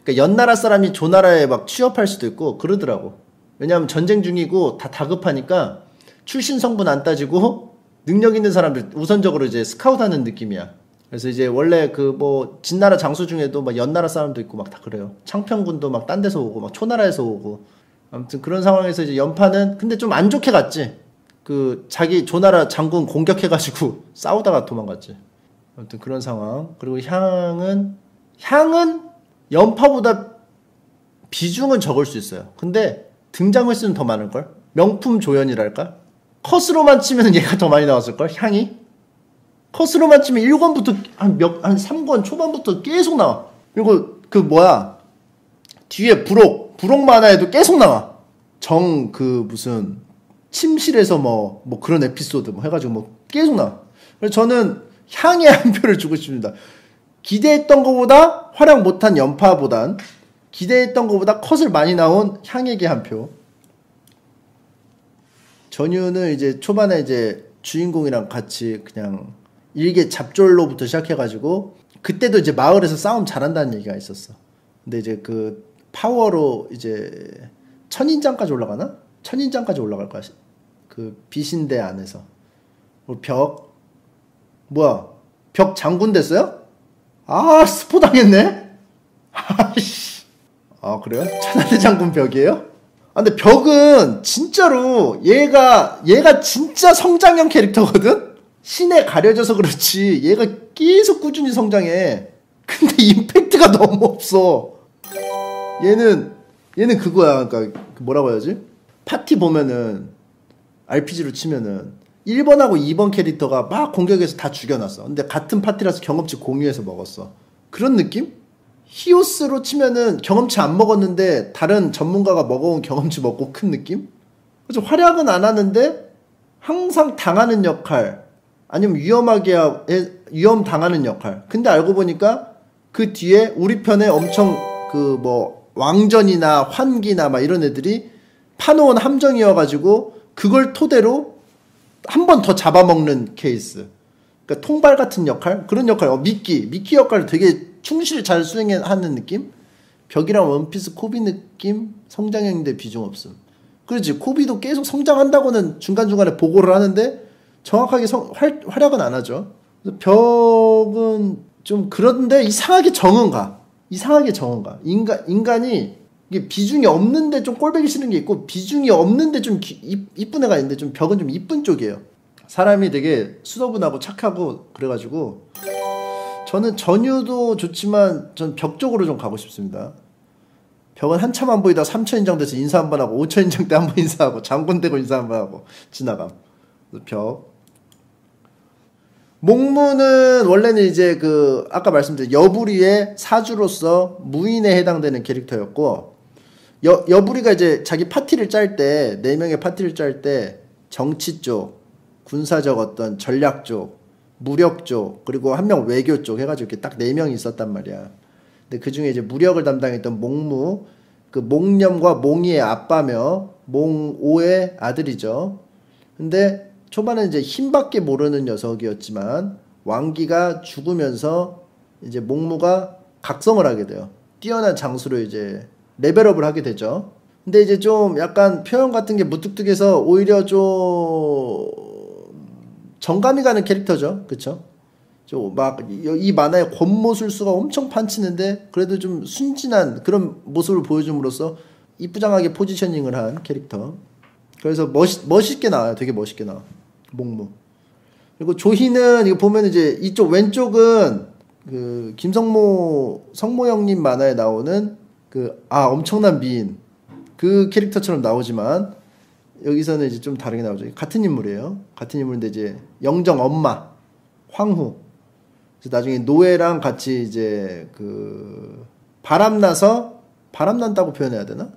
그러니까 연나라 사람이 조나라에 막 취업할 수도 있고 그러더라고. 왜냐하면 전쟁 중이고 다 다급하니까 출신 성분 안 따지고 능력 있는 사람들 우선적으로 이제 스카우트하는 느낌이야. 그래서 이제 원래 그 뭐 진나라 장수 중에도 막 연나라 사람도 있고 막 다 그래요. 창평군도 막 딴 데서 오고 막 초나라에서 오고. 아무튼 그런 상황에서 이제 연파는 근데 좀 안 좋게 갔지. 그 자기 조나라 장군 공격해가지고 싸우다가 도망갔지. 아무튼 그런 상황. 그리고 향은 연파보다 비중은 적을 수 있어요. 근데 등장 횟수는 더 많을걸? 명품 조연이랄까? 컷으로만 치면 얘가 더 많이 나왔을걸? 향이? 컷으로만 치면 1권부터 한 3권 초반부터 계속 나와. 그리고 그 뭐야 뒤에 부록 만화에도 계속 나와. 그 무슨 침실에서 뭐 그런 에피소드 뭐 해가지고 뭐 계속 나와. 그래서 저는 향에 한 표를 주고 싶습니다. 기대했던 것보다 활약 못한 연파보단 기대했던 것보다 컷을 많이 나온 향에게 한 표. 전유는 이제 초반에 이제 주인공이랑 같이 그냥 일개 잡졸로부터 시작해가지고 그때도 이제 마을에서 싸움 잘한다는 얘기가 있었어. 근데 이제 그 파워로 이제 천인장까지 올라가나? 천인장까지 올라갈 거야. 그 비신대 안에서. 벽 뭐야? 벽 장군 됐어요? 아 스포 당했네. 아이씨. 아 그래요? 천하대 장군 벽이에요? 아 근데 벽은 진짜로 얘가 진짜 성장형 캐릭터거든? 신에 가려져서 그렇지 얘가 계속 꾸준히 성장해. 근데 임팩트가 너무 없어. 얘는 그거야. 그러니까 뭐라고 해야지? 파티 보면은 RPG로 치면은 1번하고 2번 캐릭터가 막 공격해서 다 죽여놨어. 근데 같은 파티라서 경험치 공유해서 먹었어. 그런 느낌? 히오스로 치면은 경험치 안 먹었는데 다른 전문가가 먹어온 경험치 먹고 큰 느낌? 그래서 활약은 안 하는데 항상 당하는 역할 아니면 위험 당하는 역할. 근데 알고 보니까 그 뒤에 우리 편에 엄청 그 뭐 왕전이나 환기나 막 이런 애들이 파놓은 함정이어가지고 그걸 토대로 한 번 더 잡아먹는 케이스. 그러니까 통발 같은 역할? 그런 역할. 미끼 역할을 되게 충실히 잘 수행하는 느낌? 벽이랑 원피스 코비 느낌? 성장형인데 비중 없음. 그렇지. 코비도 계속 성장한다고는 중간중간에 보고를 하는데 정확하게 활약은 안 하죠. 그래서 벽은 좀 그런데 이상하게 정은 가. 인간이 이게 비중이 없는데 좀 꼴보기 싫은 게 있고 비중이 없는데 좀 이쁜 애가 있는데 좀 벽은 좀 이쁜 쪽이에요. 사람이 되게 수더분하고 착하고 그래가지고 저는 전유도 좋지만 전 벽 쪽으로 좀 가고 싶습니다. 벽은 한참 안 보이다 3천인장 돼서 인사 한 번 하고 5천인장 때 한 번 인사하고 장군 되고 인사 한 번 하고 지나감. 벽. 목무는 원래는 이제 그 아까 말씀드린 여부리의 사주로서 무인에 해당되는 캐릭터였고 여부리가 이제 자기 파티를 짤 때 4명의 파티를 짤 때 정치 쪽, 군사적 어떤 전략 쪽, 무력 쪽, 그리고 한 명 외교 쪽 해가지고 이렇게 딱 4명이 있었단 말이야. 근데 그 중에 이제 무력을 담당했던 목무, 그 몽념과 몽이의 아빠며 몽오의 아들이죠. 근데 초반에 이제 힘밖에 모르는 녀석이었지만 왕기가 죽으면서 이제 목무가 각성을 하게 돼요. 뛰어난 장수로 이제 레벨업을 하게 되죠. 근데 이제 좀 약간 표현 같은 게 무뚝뚝해서 오히려 좀 정감이 가는 캐릭터죠. 그쵸? 좀 막 이 만화의 권모술수가 엄청 판치는데 그래도 좀 순진한 그런 모습을 보여줌으로써 이쁘장하게 포지셔닝을 한 캐릭터. 그래서 멋있게 나와요. 되게 멋있게 나와. 목무. 그리고 조희는 이거 보면 이제 이쪽 왼쪽은 그 김성모 성모 형님 만화에 나오는 그 엄청난 미인 그 캐릭터처럼 나오지만 여기서는 이제 좀 다르게 나오죠. 같은 인물이에요. 같은 인물인데 이제 영정 엄마 황후. 그래서 나중에 노예랑 같이 이제 그 바람난다고 표현해야 되나?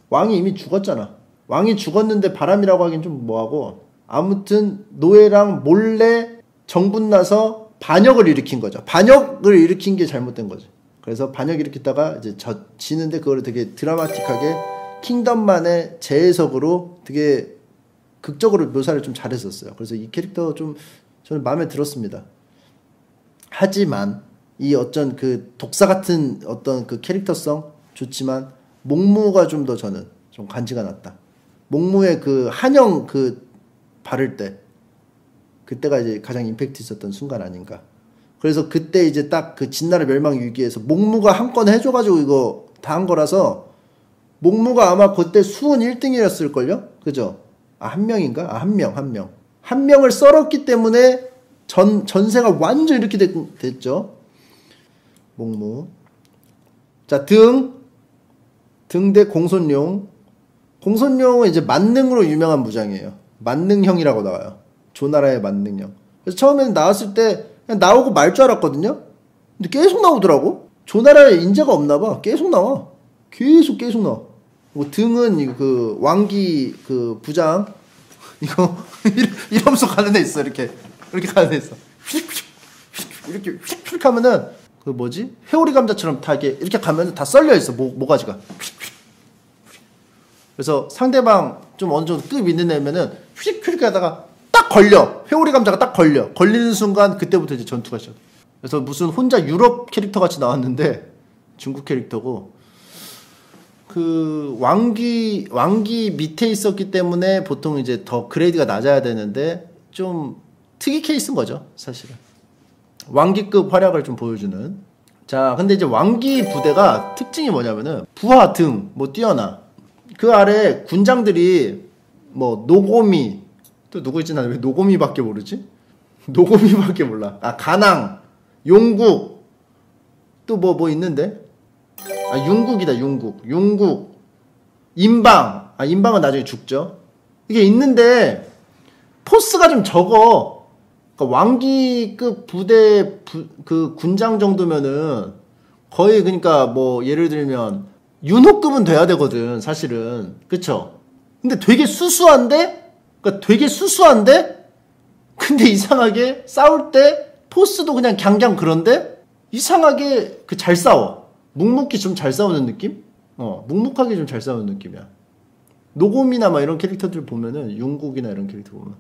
왕이 이미 죽었잖아. 왕이 죽었는데 바람이라고 하긴 좀 뭐하고 아무튼 노예랑 몰래 정분나서 반역을 일으킨 거죠. 반역을 일으킨 게 잘못된 거죠. 그래서 반역 일으켰다가 이제 지는데 그거를 되게 드라마틱하게 킹덤만의 재해석으로 되게 극적으로 묘사를 좀 잘했었어요. 그래서 이 캐릭터 좀 저는 마음에 들었습니다. 하지만 이 어쩐 그 독사 같은 어떤 그 캐릭터성 좋지만 목무가 좀 더 저는 좀 간지가 났다. 목무의 그 한영 그 바를 때 그때가 이제 가장 임팩트 있었던 순간 아닌가. 그래서 그때 이제 딱 그 진나라 멸망 위기에서 목무가 한 건 해줘가지고 이거 다 한 거라서 목무가 아마 그때 수훈 1등이었을걸요? 그죠? 한 명인가? 한 명. 한 명을 썰었기 때문에 전세가 완전 이렇게 됐죠. 목무. 자, 등대 공손용. 공손용은 이제 만능으로 유명한 무장이에요. 만능형이라고 나와요. 조나라의 만능형. 그래서 처음에는 나왔을 때 그냥 나오고 말 줄 알았거든요. 근데 계속 나오더라고. 조나라에 인재가 없나 봐. 계속 나와. 계속 나와. 뭐 등은 그 왕기 그 부장 이거 이러면서 가는 애 있어. 이렇게 가는 애 있어. 이렇게 휙 하면은 그 뭐지? 회오리 감자처럼 다 이렇게 가면은 다 썰려 있어. 모가지가. 그래서 상대방 좀 어느 정도 급 있는 애면은 휙 하다가 딱 걸려. 회오리 감자가 딱 걸리는 순간 그때부터 이제 전투가 시작. 그래서 무슨 혼자 유럽 캐릭터 같이 나왔는데 중국 캐릭터고 그 왕기 밑에 있었기 때문에 보통 이제 더 그레이드가 낮아야 되는데 좀 특이 케이스인 거죠, 사실은. 왕기급 활약을 좀 보여주는. 자, 근데 이제 왕기 부대가 특징이 뭐냐면은 부하 등 뭐 뛰어나. 그 아래 군장들이 뭐 노고미 또 누구 있지? 나는 왜 노고미밖에 모르지? 노고미밖에 몰라. 가낭, 용국 또 뭐 있는데? 융국이다. 융국 인방. 인방은 나중에 죽죠. 이게 있는데 포스가 좀 적어. 그러니까 왕기급 부대 그 군장 정도면은 거의 그러니까 뭐 예를 들면 윤호급은 돼야 되거든, 사실은. 그쵸? 근데 되게 수수한데 근데 이상하게 싸울 때 포스도 그냥 갱갱 그런데 이상하게 잘 싸워. 묵묵히 좀 잘 싸우는 느낌? 묵묵하게 좀 잘 싸우는 느낌이야. 노곰이나 막 이런 캐릭터들 보면은 융국이나 이런 캐릭터 보면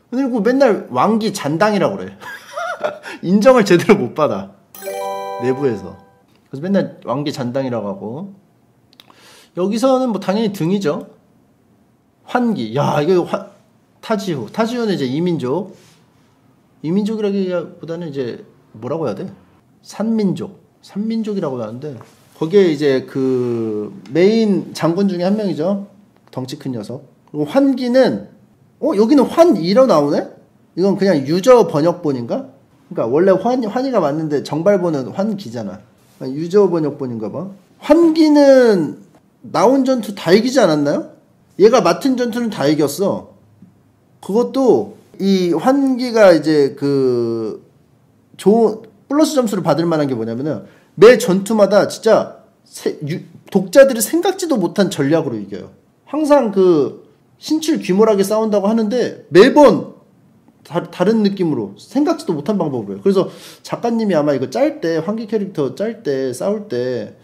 그리고 맨날 왕기 잔당이라고 그래. 인정을 제대로 못 받아, 내부에서. 그래서 맨날 왕기 잔당이라고 하고. 여기서는 뭐 당연히 등이죠. 환기. 야, 이거 타지후는 이제 이민족이라기보다는 이제 뭐라고 해야 돼? 산민족이라고 하는데 거기에 이제 그 메인 장군 중에 한 명이죠. 덩치 큰 녀석. 그리고 환기는 여기는 환이로 나오네? 이건 그냥 유저 번역본인가? 그러니까 원래 환희가 맞는데 정발본은 환기잖아. 유저 번역본인가 봐. 환기는 나온 전투 다 이기지 않았나요? 얘가 맡은 전투는 다 이겼어. 그것도 이 환기가 이제 그 플러스 점수를 받을 만한 게 뭐냐면은 매 전투마다 진짜 독자들이 생각지도 못한 전략으로 이겨요. 항상 그 신출 귀몰하게 싸운다고 하는데 매번 다른 느낌으로 생각지도 못한 방법으로 해요. 그래서 작가님이 아마 이거 환기 캐릭터 짤 때 싸울 때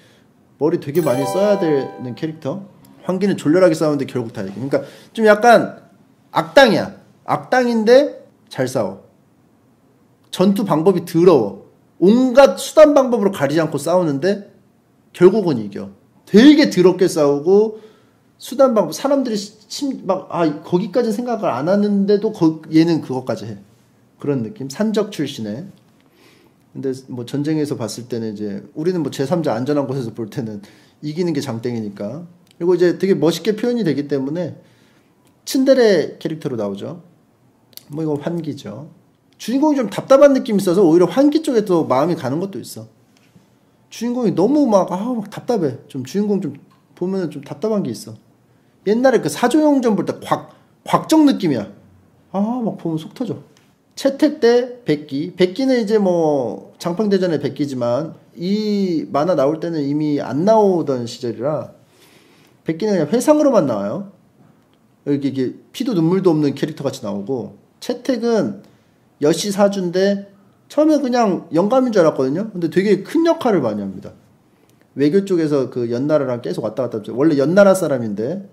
머리 되게 많이 써야 되는 캐릭터. 환기는 졸렬하게 싸우는데 결국 다 이겨. 그러니까 좀 약간 악당이야. 악당인데 잘 싸워. 전투 방법이 더러워. 온갖 수단 방법으로 가리지 않고 싸우는데 결국은 이겨. 되게 더럽게 싸우고 수단 방법 사람들이 거기까지 생각을 안 하는데도 얘는 그것까지 해. 그런 느낌. 산적 출신에. 근데 뭐 전쟁에서 봤을 때는 이제 우리는 뭐 제3자 안전한 곳에서 볼 때는 이기는 게 장땡이니까. 그리고 이제 되게 멋있게 표현이 되기 때문에 츤데레 캐릭터로 나오죠. 뭐 이거 환기죠. 주인공이 좀 답답한 느낌이 있어서 오히려 환기 쪽에 더 마음이 가는 것도 있어. 주인공이 너무 막 답답해. 좀 주인공 좀 보면은 좀 답답한 게 있어. 옛날에 그 사조영전 볼 때 곽정 느낌이야. 막 보면 속 터져. 채택 때 백기. 백기는 이제 뭐 장평대전의 백기지만 이 만화 나올 때는 이미 안 나오던 시절이라 백기는 그냥 회상으로만 나와요. 여기 이게 피도 눈물도 없는 캐릭터 같이 나오고, 채택은 여시 사주인데 처음에 그냥 영감인 줄 알았거든요. 근데 되게 큰 역할을 많이 합니다. 외교 쪽에서 그 연나라랑 계속 왔다 갔다 하죠. 원래 연나라 사람인데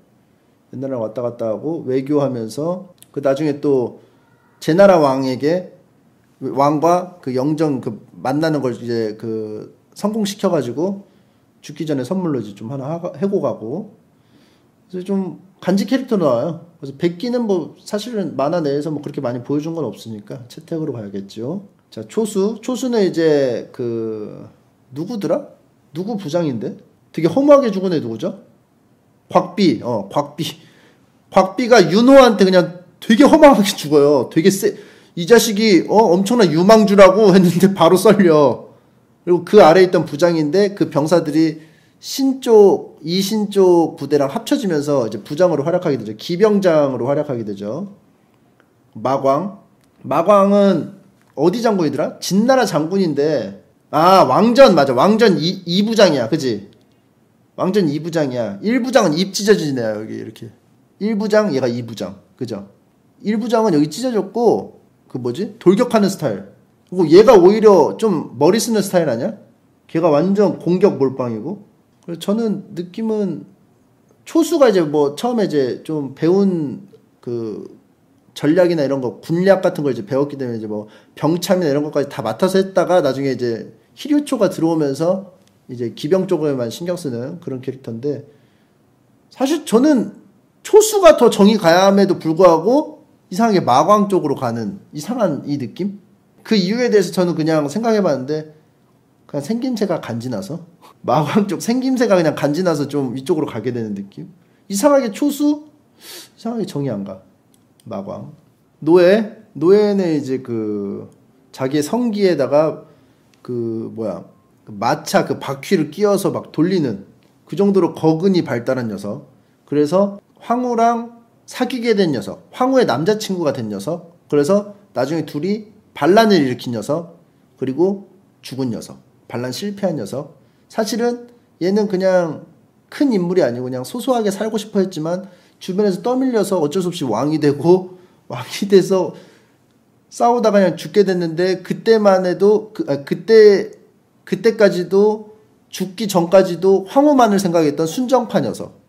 연나라랑 왔다 갔다 하고 외교하면서 그 나중에 또 제나라 왕과 그 영정 그 만나는 걸 이제 그 성공시켜가지고 죽기 전에 선물로 이제 좀 하나 해고 가고. 그래서 좀 간지 캐릭터로 나와요. 그래서 백기는 뭐 사실은 만화 내에서 뭐 그렇게 많이 보여준 건 없으니까 채택으로 가야겠죠. 자, 초수는 이제 그 누구더라? 누구 부장인데? 되게 허무하게 죽은 애 누구죠? 곽비가 윤호한테 그냥 되게 허무하게 죽어요. 되게 이 자식이 엄청난 유망주라고 했는데 바로 썰려. 그리고 그 아래에 있던 부장인데 그 병사들이 이신 쪽 부대랑 합쳐지면서 이제 부장으로 활약하게 되죠. 기병장으로 활약하게 되죠. 마광은 어디 장군이더라? 진나라 장군인데, 왕전, 맞아. 왕전 2부장이야. 그지? 왕전 2부장이야. 1부장은 입 찢어지네, 여기, 이렇게. 1부장, 얘가 2부장. 그죠? 1부장은 여기 찢어졌고, 돌격하는 스타일. 그리고 얘가 오히려 좀 머리 쓰는 스타일 아니야? 걔가 완전 공격 몰빵이고. 그래서 저는 느낌은, 초수가 이제 뭐, 처음에 이제 좀 배운 그, 전략이나 이런 거, 군략 같은 걸 이제 배웠기 때문에 이제 뭐, 병참이나 이런 것까지 다 맡아서 했다가 나중에 이제 히류초가 들어오면서 이제 기병 쪽에만 신경 쓰는 그런 캐릭터인데, 사실 저는 초수가 더 정이 가야함에도 불구하고 이상하게 마광 쪽으로 가는 이상한 이 느낌? 그 이유에 대해서 저는 그냥 생각해봤는데, 그냥 생김새가 간지나서 마광 쪽 생김새가 그냥 간지나서 좀 이쪽으로 가게 되는 느낌? 이상하게 초수? 이상하게 정이 안 가. 마광. 노예는 이제 그 자기의 성기에다가 그 마차 그 바퀴를 끼워서 막 돌리는 그 정도로 거근이 발달한 녀석. 그래서 황후랑 사귀게 된 녀석. 황후의 남자친구가 된 녀석. 그래서 나중에 둘이 반란을 일으킨 녀석. 그리고 죽은 녀석. 반란 실패한 녀석. 사실은 얘는 그냥 큰 인물이 아니고 그냥 소소하게 살고 싶어 했지만 주변에서 떠밀려서 어쩔 수 없이 왕이 돼서 싸우다가 그냥 죽게 됐는데, 그때만 해도 그때까지도 죽기 전까지도 황후만을 생각했던 순정파 녀석.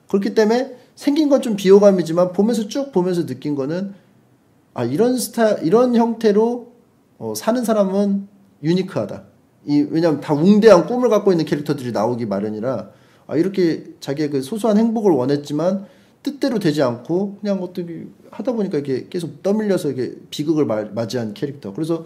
그렇기 때문에 생긴 건 좀 비호감이지만 쭉 보면서 느낀 거는, 이런 형태로 사는 사람은 유니크하다. 왜냐면 다 웅대한 꿈을 갖고 있는 캐릭터들이 나오기 마련이라, 이렇게 자기의 그 소소한 행복을 원했지만 뜻대로 되지 않고 그냥 어떻게 하다 보니까 이렇게 계속 떠밀려서 이렇게 비극을 맞이한 캐릭터. 그래서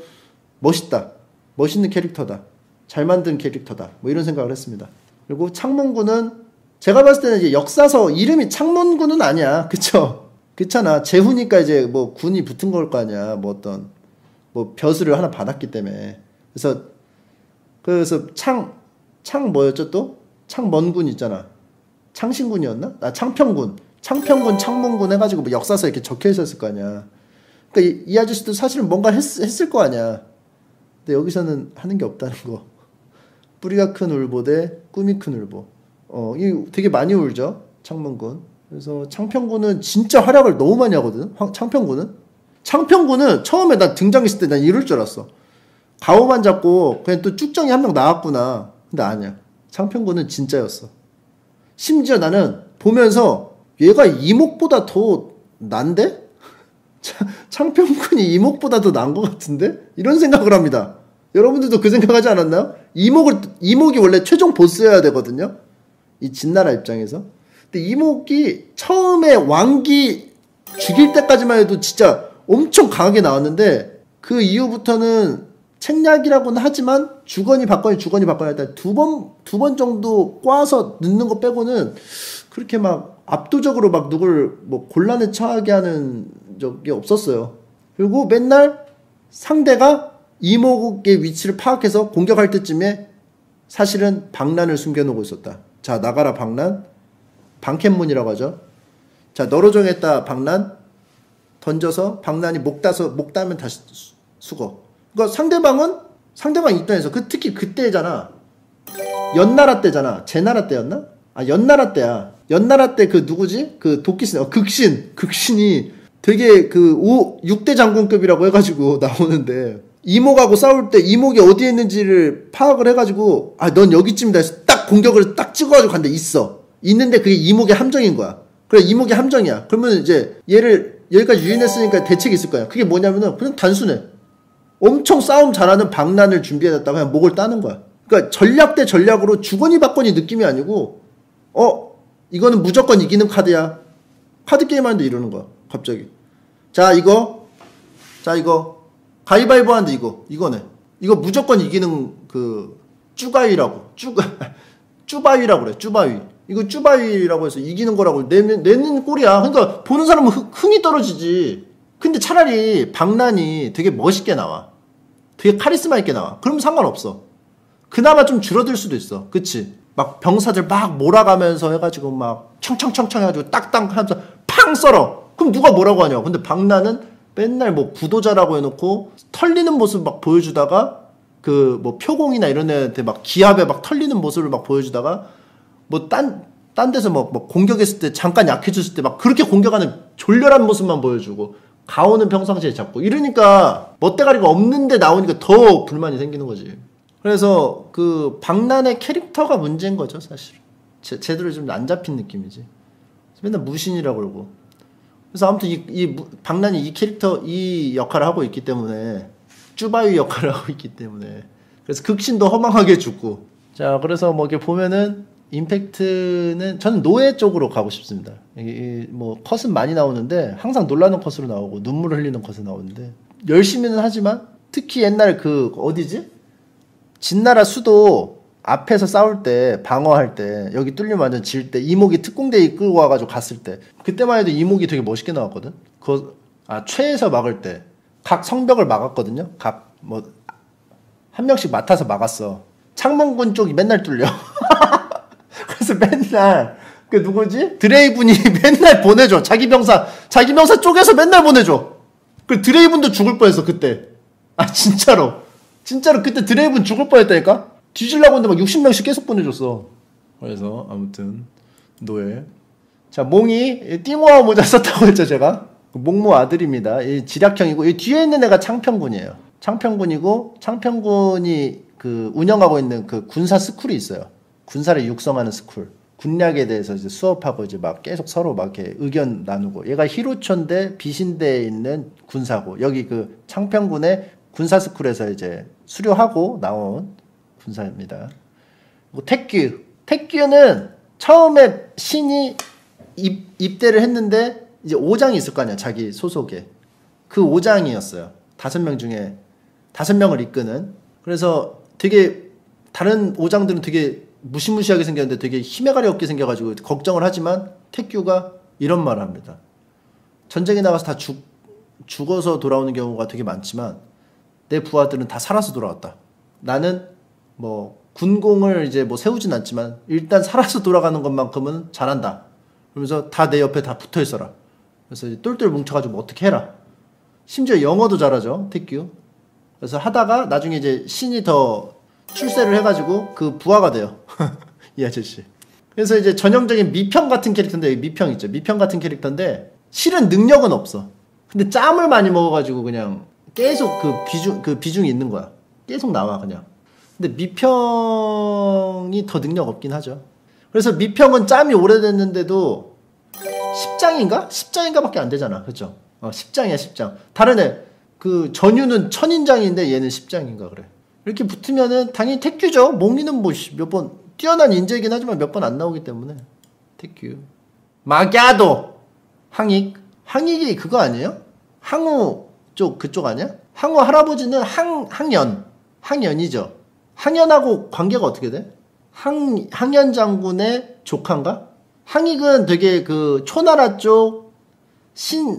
멋있는 캐릭터다, 잘 만든 캐릭터다, 뭐 이런 생각을 했습니다. 그리고 창문군은 제가 봤을 때는 이제 역사서 이름이 창문군은 아니야. 그렇잖아. 제후니까 이제 뭐 군이 붙은 걸 거 아니야. 뭐 어떤 뭐 벼슬을 하나 받았기 때문에. 그래서 뭐였죠 또? 창먼군 있잖아. 창신군이었나? 창평군, 창문군 해가지고 뭐 역사서 이렇게 적혀 있었을 거 아니야. 그러니까 이 아저씨도 사실은 뭔가 했을 거 아니야. 근데 여기서는 하는 게 없다는 거. 뿌리가 큰 울보 대 꿈이 큰 울보. 이 되게 많이 울죠, 창문군. 그래서 창평군은 진짜 활약을 너무 많이 하거든. 창평군은 처음에 나 등장했을 때 난 이럴 줄 알았어. 가오만 잡고 그냥 또 쭉정이 한 명 나왔구나. 근데 아니야. 창평군은 진짜였어. 심지어 나는 보면서 얘가 이목보다 더 난데? 창평군이 이목보다 더 난 것 같은데? 이런 생각을 합니다. 여러분들도 그 생각하지 않았나요? 이목이 원래 최종 보스여야 되거든요. 이 진나라 입장에서. 근데 이목이 처음에 왕기 죽일 때까지만 해도 진짜 엄청 강하게 나왔는데, 그 이후부터는 책략이라고는 하지만 주거니 받거니 일단 두 번 정도 꽈서 넣는 거 빼고는 그렇게 막 압도적으로 막 누굴 뭐 곤란에 처하게 하는 적이 없었어요. 그리고 맨날 상대가 이목의 위치를 파악해서 공격할 때쯤에 사실은 방란을 숨겨놓고 있었다. 자, 나가라 방란. 방캔문이라고 하죠. 자, 너로 정했다 방란. 던져서 방란이 목 따면 다시 수거. 그러니까 상대방 입장에서 특히 그때잖아. 연나라 때잖아. 제나라 때였나? 아, 연나라 때야. 연나라 때 그 누구지? 그 도끼신, 극신이 되게 그 6대 장군급이라고 해가지고 나오는데, 이목하고 싸울 때 이목이 어디에 있는지를 파악을 해가지고, 아, 넌 여기쯤이다 해서 딱 공격을 딱 찍어가지고 간데 있어. 있는데 그게 이목의 함정인 거야. 그래, 이목의 함정이야. 그러면 이제 얘를 여기까지 유인했으니까 대책이 있을 거야. 그게 뭐냐면은 그냥 단순해. 엄청 싸움 잘하는 방란을 준비해놨다가 그냥 목을 따는 거야. 그러니까 전략 대 전략으로 주거니 받거니 느낌이 아니고, 이거는 무조건 이기는 카드야. 카드 게임 하는데 이러는 거야. 갑자기. 자, 이거. 가위바위보 하는데 이거네. 이거 무조건 이기는 쭈가위라고. 쭈바위라고 그래. 쭈바위. 이거 쭈바위라고 해서 이기는 거라고 내는 꼴이야. 그러니까 보는 사람은 흥이 떨어지지. 근데 차라리 방란이 되게 멋있게 나와. 되게 카리스마 있게 나와. 그러면 상관없어. 그나마 좀 줄어들 수도 있어. 그치? 막 병사들 막 몰아가면서 해가지고 막 청청청청 해가지고 딱딱 하면서 팡 썰어. 그럼 누가 뭐라고 하냐. 근데 방란은 맨날 뭐 구도자라고 해놓고 털리는 모습 막 보여주다가 뭐 표공이나 이런 애한테 막 기압에 막 털리는 모습을 막 보여주다가 뭐 딴 데서 뭐 공격했을 때 잠깐 약해졌을 때 막 그렇게 공격하는 졸렬한 모습만 보여주고 가오는 평상시에 잡고 이러니까 멋대가리가 없는데 나오니까 더 불만이 생기는 거지. 그래서 그 방란의 캐릭터가 문제인 거죠, 사실. 제대로 좀 안 잡힌 느낌이지. 맨날 무신이라고 그러고. 그래서 아무튼 방란이 이 캐릭터, 이 역할을 하고 있기 때문에, 쭈바위 역할을 하고 있기 때문에. 그래서 극신도 허망하게 죽고. 자, 그래서 뭐 이렇게 보면은, 임팩트는, 저는 노예 쪽으로 가고 싶습니다. 뭐, 컷은 많이 나오는데, 항상 놀라는 컷으로 나오고, 눈물 흘리는 컷으로 나오는데, 열심히는 하지만, 특히 옛날 어디지? 진나라 수도 앞에서 싸울 때, 방어할 때, 여기 뚫리면 완전 질 때, 이목이 특공대 이끌고 와가지고 갔을 때, 그때만 해도 이목이 되게 멋있게 나왔거든? 최에서 막을 때, 각 성벽을 막았거든요? 한 명씩 맡아서 막았어. 창문군 쪽이 맨날 뚫려. 그래서 맨날, 누구지? 드레이븐이 맨날 보내줘. 자기 병사 쪽에서 맨날 보내줘. 드레이븐도 죽을 뻔했어, 그때. 아, 진짜로 그때 드레이븐 죽을 뻔했다니까? 뒤질라고 했는데 막 60명씩 계속 보내줬어. 그래서 아무튼 노예. 자, 몽이 띠모아 모자 썼다고 했죠, 제가. 몽모 아들입니다. 이 지략형이고 이 뒤에 있는 애가 창평군이에요. 창평군이고 창평군이 운영하고 있는 군사 스쿨이 있어요. 군사를 육성하는 스쿨. 군략에 대해서 이제 수업하고 이제 막 계속 서로 막 이렇게 의견 나누고. 얘가 히로촌대 비신대에 있는 군사고 여기 창평군의 군사 스쿨에서 이제 수료하고 나온 군사입니다. 그리고 택규는 처음에 신이 입대를 했는데 이제 오장이 있을 거 아니야, 자기 소속에. 그 오장이었어요. 5명 중에 5명을 이끄는. 그래서 되게 다른 오장들은 되게 무시무시하게 생겼는데 되게 힘에 가리 없게 생겨가지고 걱정을 하지만 택규가 이런 말을 합니다. 전쟁에 나가서 다 죽어서 돌아오는 경우가 되게 많지만 내 부하들은 다 살아서 돌아왔다. 나는 뭐 군공을 이제 뭐 세우진 않지만 일단 살아서 돌아가는 것만큼은 잘한다. 그러면서 다 내 옆에 다 붙어 있어라. 그래서 이제 똘똘 뭉쳐가지고 뭐 어떻게 해라. 심지어 영어도 잘하죠, 택규. 그래서 하다가 나중에 이제 신이 더 출세를 해가지고 그 부하가 돼요. 이 아저씨. 그래서 이제 전형적인 미평 같은 캐릭터인데, 미평 있죠. 미평 같은 캐릭터인데 실은 능력은 없어. 근데 짬을 많이 먹어가지고 그냥 계속 그 비중이 있는 거야. 계속 나와 그냥. 근데 미평이 더 능력 없긴 하죠. 그래서 미평은 짬이 오래됐는데도 10장인가? 10장인가 밖에 안 되잖아. 그쵸? 10장이야 10장. 다른 애 전유는 1000인장인데 얘는 10장인가 그래. 이렇게 붙으면은 당연히 택규죠. 몽이는 뭐 몇 번 뛰어난 인재이긴 하지만 몇 번 안 나오기 때문에 택규. 마갸도 항익이 그거 아니에요? 항우 그쪽 아니야? 항우 할아버지는 항연이죠. 항연하고 관계가 어떻게 돼? 항연 장군의 조카인가? 항익은 되게 초나라 쪽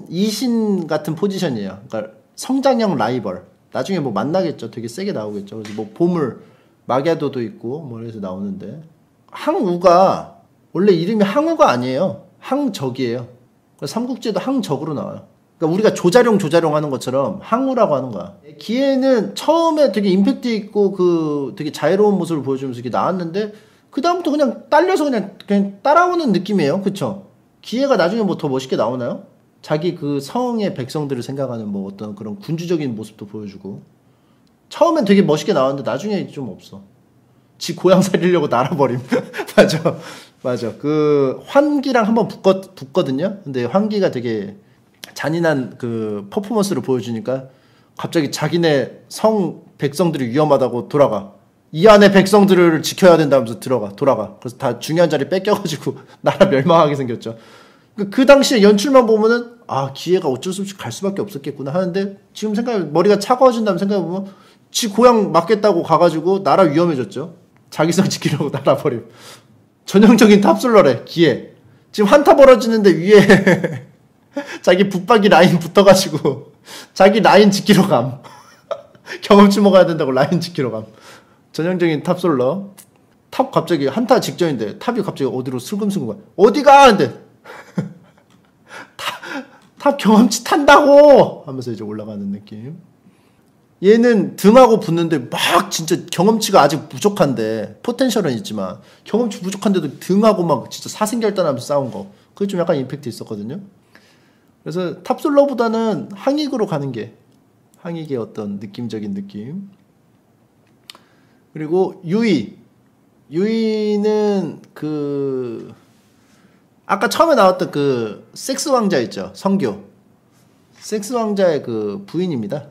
이신 같은 포지션이에요. 그러니까 성장형 라이벌. 나중에 뭐 만나겠죠. 되게 세게 나오겠죠. 그래서 뭐 보물 마갸도도 있고 뭐 그래서 나오는데 항우가 원래 이름이 항우가 아니에요. 항적이에요. 삼국지에도 항적으로 나와요. 그러니까 우리가 조자룡 하는 것처럼 항우라고 하는 거야. 기회는 처음에 되게 임팩트 있고 그 되게 자유로운 모습을 보여주면서 이렇게 나왔는데 그 다음부터 그냥 딸려서 그냥 따라오는 느낌이에요. 그쵸? 기회가 나중에 뭐 더 멋있게 나오나요? 자기 그 성의 백성들을 생각하는 뭐 어떤 그런 군주적인 모습도 보여주고 처음엔 되게 멋있게 나왔는데 나중에 좀 없어. 지 고향 살리려고 날아버림. 맞아. 그 환기랑 한번 붙거든요. 근데 환기가 되게 잔인한 그 퍼포먼스를 보여주니까 갑자기 자기네 성 백성들이 위험하다고 돌아가. 이 안에 백성들을 지켜야 된다면서 돌아가. 그래서 다 중요한 자리 뺏겨가지고 나라 멸망하게 생겼죠. 그 당시에 연출만 보면은 아 기회가 어쩔 수 없이 갈 수밖에 없었겠구나 하는데 지금 머리가 차가워진다면 생각해보면 지 고향 맡겠다고 가가지고 나라 위험해졌죠. 자기 성 지키려고 날아버림. 전형적인 탑솔러래 기회. 지금 한타 벌어지는데 위에 자기 붙박이 라인 붙어가지고 자기 라인 지키러 감. 경험치 먹어야 된다고 라인 지키러 감. 전형적인 탑솔러. 탑 갑자기 한타 직전인데 탑이 갑자기 어디로 슬금슬금 가. 어디가? 근데 탑 경험치 탄다고 하면서 이제 올라가는 느낌. 얘는 등하고 붙는데 막 진짜 경험치가 아직 부족한데 포텐셜은 있지만 경험치 부족한데도 등하고 막 진짜 사생결단하면서 싸운 거 그게 좀 약간 임팩트 있었거든요. 그래서 탑솔러보다는 항익으로 가는 게 항익의 어떤 느낌적인 느낌. 그리고 유이는 그 아까 처음에 나왔던 그 섹스 왕자 있죠. 성교 섹스 왕자의 그 부인입니다.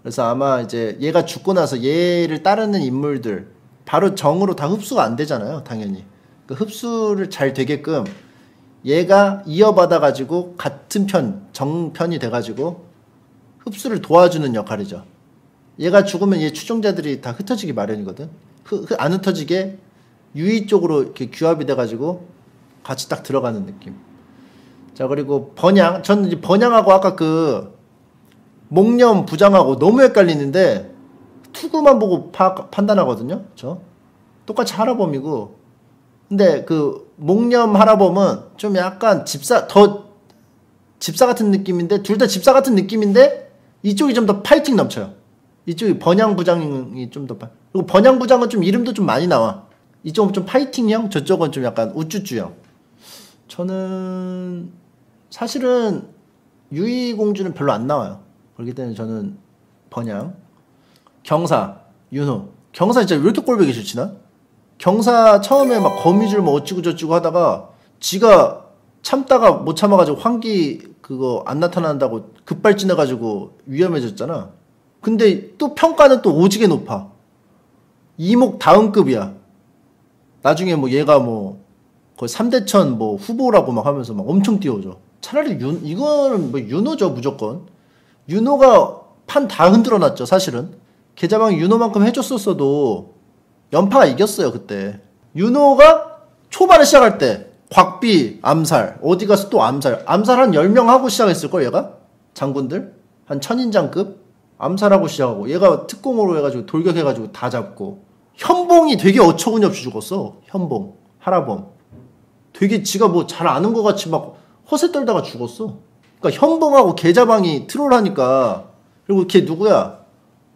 그래서 아마 이제 얘가 죽고 나서 얘를 따르는 인물들 바로 정으로 다 흡수가 안 되잖아요. 당연히 그 흡수를 잘 되게끔 얘가 이어받아가지고 같은 정편이 돼가지고 흡수를 도와주는 역할이죠. 얘가 죽으면 얘 추종자들이 다 흩어지기 마련이거든. 안 흩어지게 유의 쪽으로 이렇게 규합이 돼가지고 같이 딱 들어가는 느낌. 자 그리고 번양. 저는 이제 번양하고 아까 그 목념 부장하고 너무 헷갈리는데 투구만 보고 판단하거든요. 저 똑같이 하라범이고 근데 그 목념 하라범은 좀 약간 집사 같은 느낌인데 둘 다 집사 같은 느낌인데 이쪽이 좀 더 파이팅 넘쳐요. 이쪽이 번양 부장이 좀 더 그리고 번양 부장은 좀 이름도 좀 많이 나와. 이쪽은 좀 파이팅형 저쪽은 좀 약간 우쭈쭈형. 저는 사실은 유이공주는 별로 안 나와요. 그렇기 때문에 저는 번양. 경사 윤호. 경사 진짜 왜 이렇게 꼴보기 싫지나? 경사 처음에 막 거미줄 뭐 어찌고 저찌고 하다가 지가 참다가 못 참아가지고 환기 그거 안 나타난다고 급발진해가지고 위험해졌잖아. 근데 또 평가는 또 오지게 높아. 이목 다음급이야. 나중에 뭐 얘가 뭐 거의 3대천 뭐 후보라고 막 하면서 막 엄청 띄워줘. 차라리 이거는 뭐 윤호죠 무조건. 윤호가 판 다 흔들어 놨죠 사실은. 계자방이 윤호만큼 해줬었어도 연파가 이겼어요 그때. 윤호가 초반에 시작할 때 곽비 암살 어디 가서 또 암살 한 10명 하고 시작했을걸 얘가? 장군들? 한 천인장급? 암살하고 시작하고 얘가 특공으로 해가지고 돌격해가지고 다 잡고 현봉이 되게 어처구니없이 죽었어. 현봉 하라범 되게 지가 뭐 잘 아는 것 같이 막 허세 떨다가 죽었어. 그러니까 현봉하고 계자방이 트롤하니까. 그리고 걔 누구야?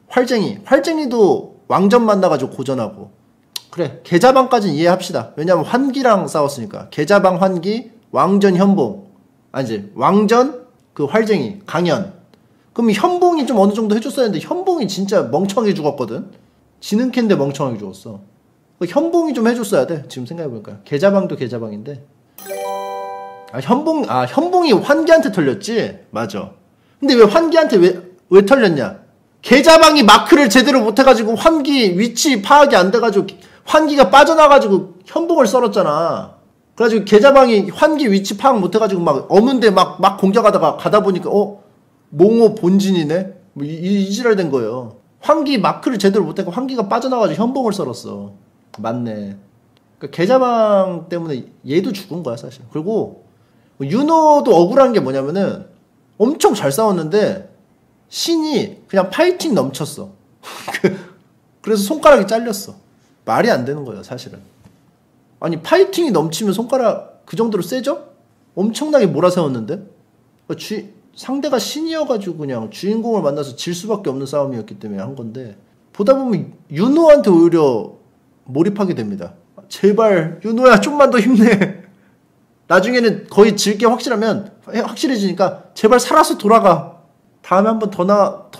활쟁이도 왕전 만나가지고 고전하고. 그래 계자방까지는 이해합시다. 왜냐면 환기랑 싸웠으니까. 계자방 환기 왕전 현봉 아니지 왕전 그 활쟁이 강연. 그럼 현봉이 좀 어느 정도 해줬어야 했는데 현봉이 진짜 멍청하게 죽었거든. 지는 캔데 멍청하게 죽었어. 현봉이 좀 해줬어야 돼. 지금 생각해보니까 계자방도 계자방인데 현봉이 환기한테 털렸지. 맞아. 근데 왜 환기한테 왜 털렸냐? 계자방이 마크를 제대로 못해가지고 환기 위치 파악이 안 돼가지고 환기가 빠져나가지고 현봉을 썰었잖아. 그래가지고 계자방이 환기 위치 파악 못해가지고 막 어문대 막 공격하다가 가다 보니까 몽호 본진이네. 뭐 이 지랄 된 거예요. 환기 마크를 제대로 못하고 환기가 빠져나가지고 현봉을 썰었어. 맞네. 그러니까 계자방 때문에 얘도 죽은 거야 사실. 그리고 윤호도 억울한 게 뭐냐면은 엄청 잘 싸웠는데 신이 그냥 파이팅 넘쳤어. 그래서 손가락이 잘렸어. 말이 안 되는 거예요, 사실은. 아니, 파이팅이 넘치면 손가락 그 정도로 세죠? 엄청나게 몰아세웠는데? 그러니까 상대가 신이어가지고 그냥 주인공을 만나서 질 수밖에 없는 싸움이었기 때문에 한 건데, 보다 보면 윤호한테 오히려 몰입하게 됩니다. 제발 윤호야 좀만 더 힘내. 나중에는 거의 질 게 확실해지니까 제발 살아서 돌아가. 다음에 한번 더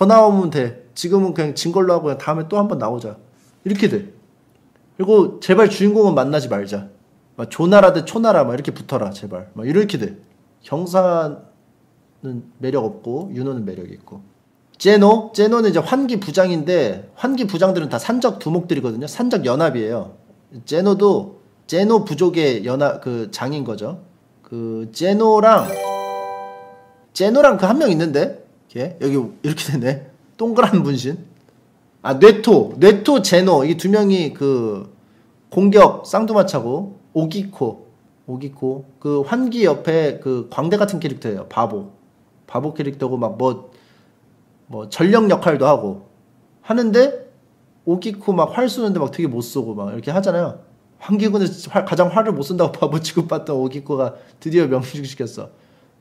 나오면 돼. 지금은 그냥 진 걸로 하고 그냥 다음에 또 한번 나오자. 이렇게 돼. 그리고 제발 주인공은 만나지 말자. 막 조나라 대 초나라 막 이렇게 붙어라 제발. 막 이렇게 돼. 형사는 매력 없고 윤호는 매력이 있고. 제노는 이제 환기 부장인데, 환기 부장들은 다 산적 두목들이거든요. 산적 연합이에요. 제노도 제노 부족의 장인 거죠. 그 제노랑 그 한 명 있는데, 여기 이렇게 되네. 동그란 분신. 아, 뇌토 제노, 이 두 명이 그 공격 쌍두마차고, 오기코 그 환기 옆에 그 광대 같은 캐릭터예요. 바보 캐릭터고, 막 뭐 전력 역할도 하고 하는데, 오기코 막 활 쏘는데 막 되게 못 쏘고 막 이렇게 하잖아요. 환기군에서 가장 활을 못 쏜다고 바보 취급받던 오기코가 드디어 명중시켰어.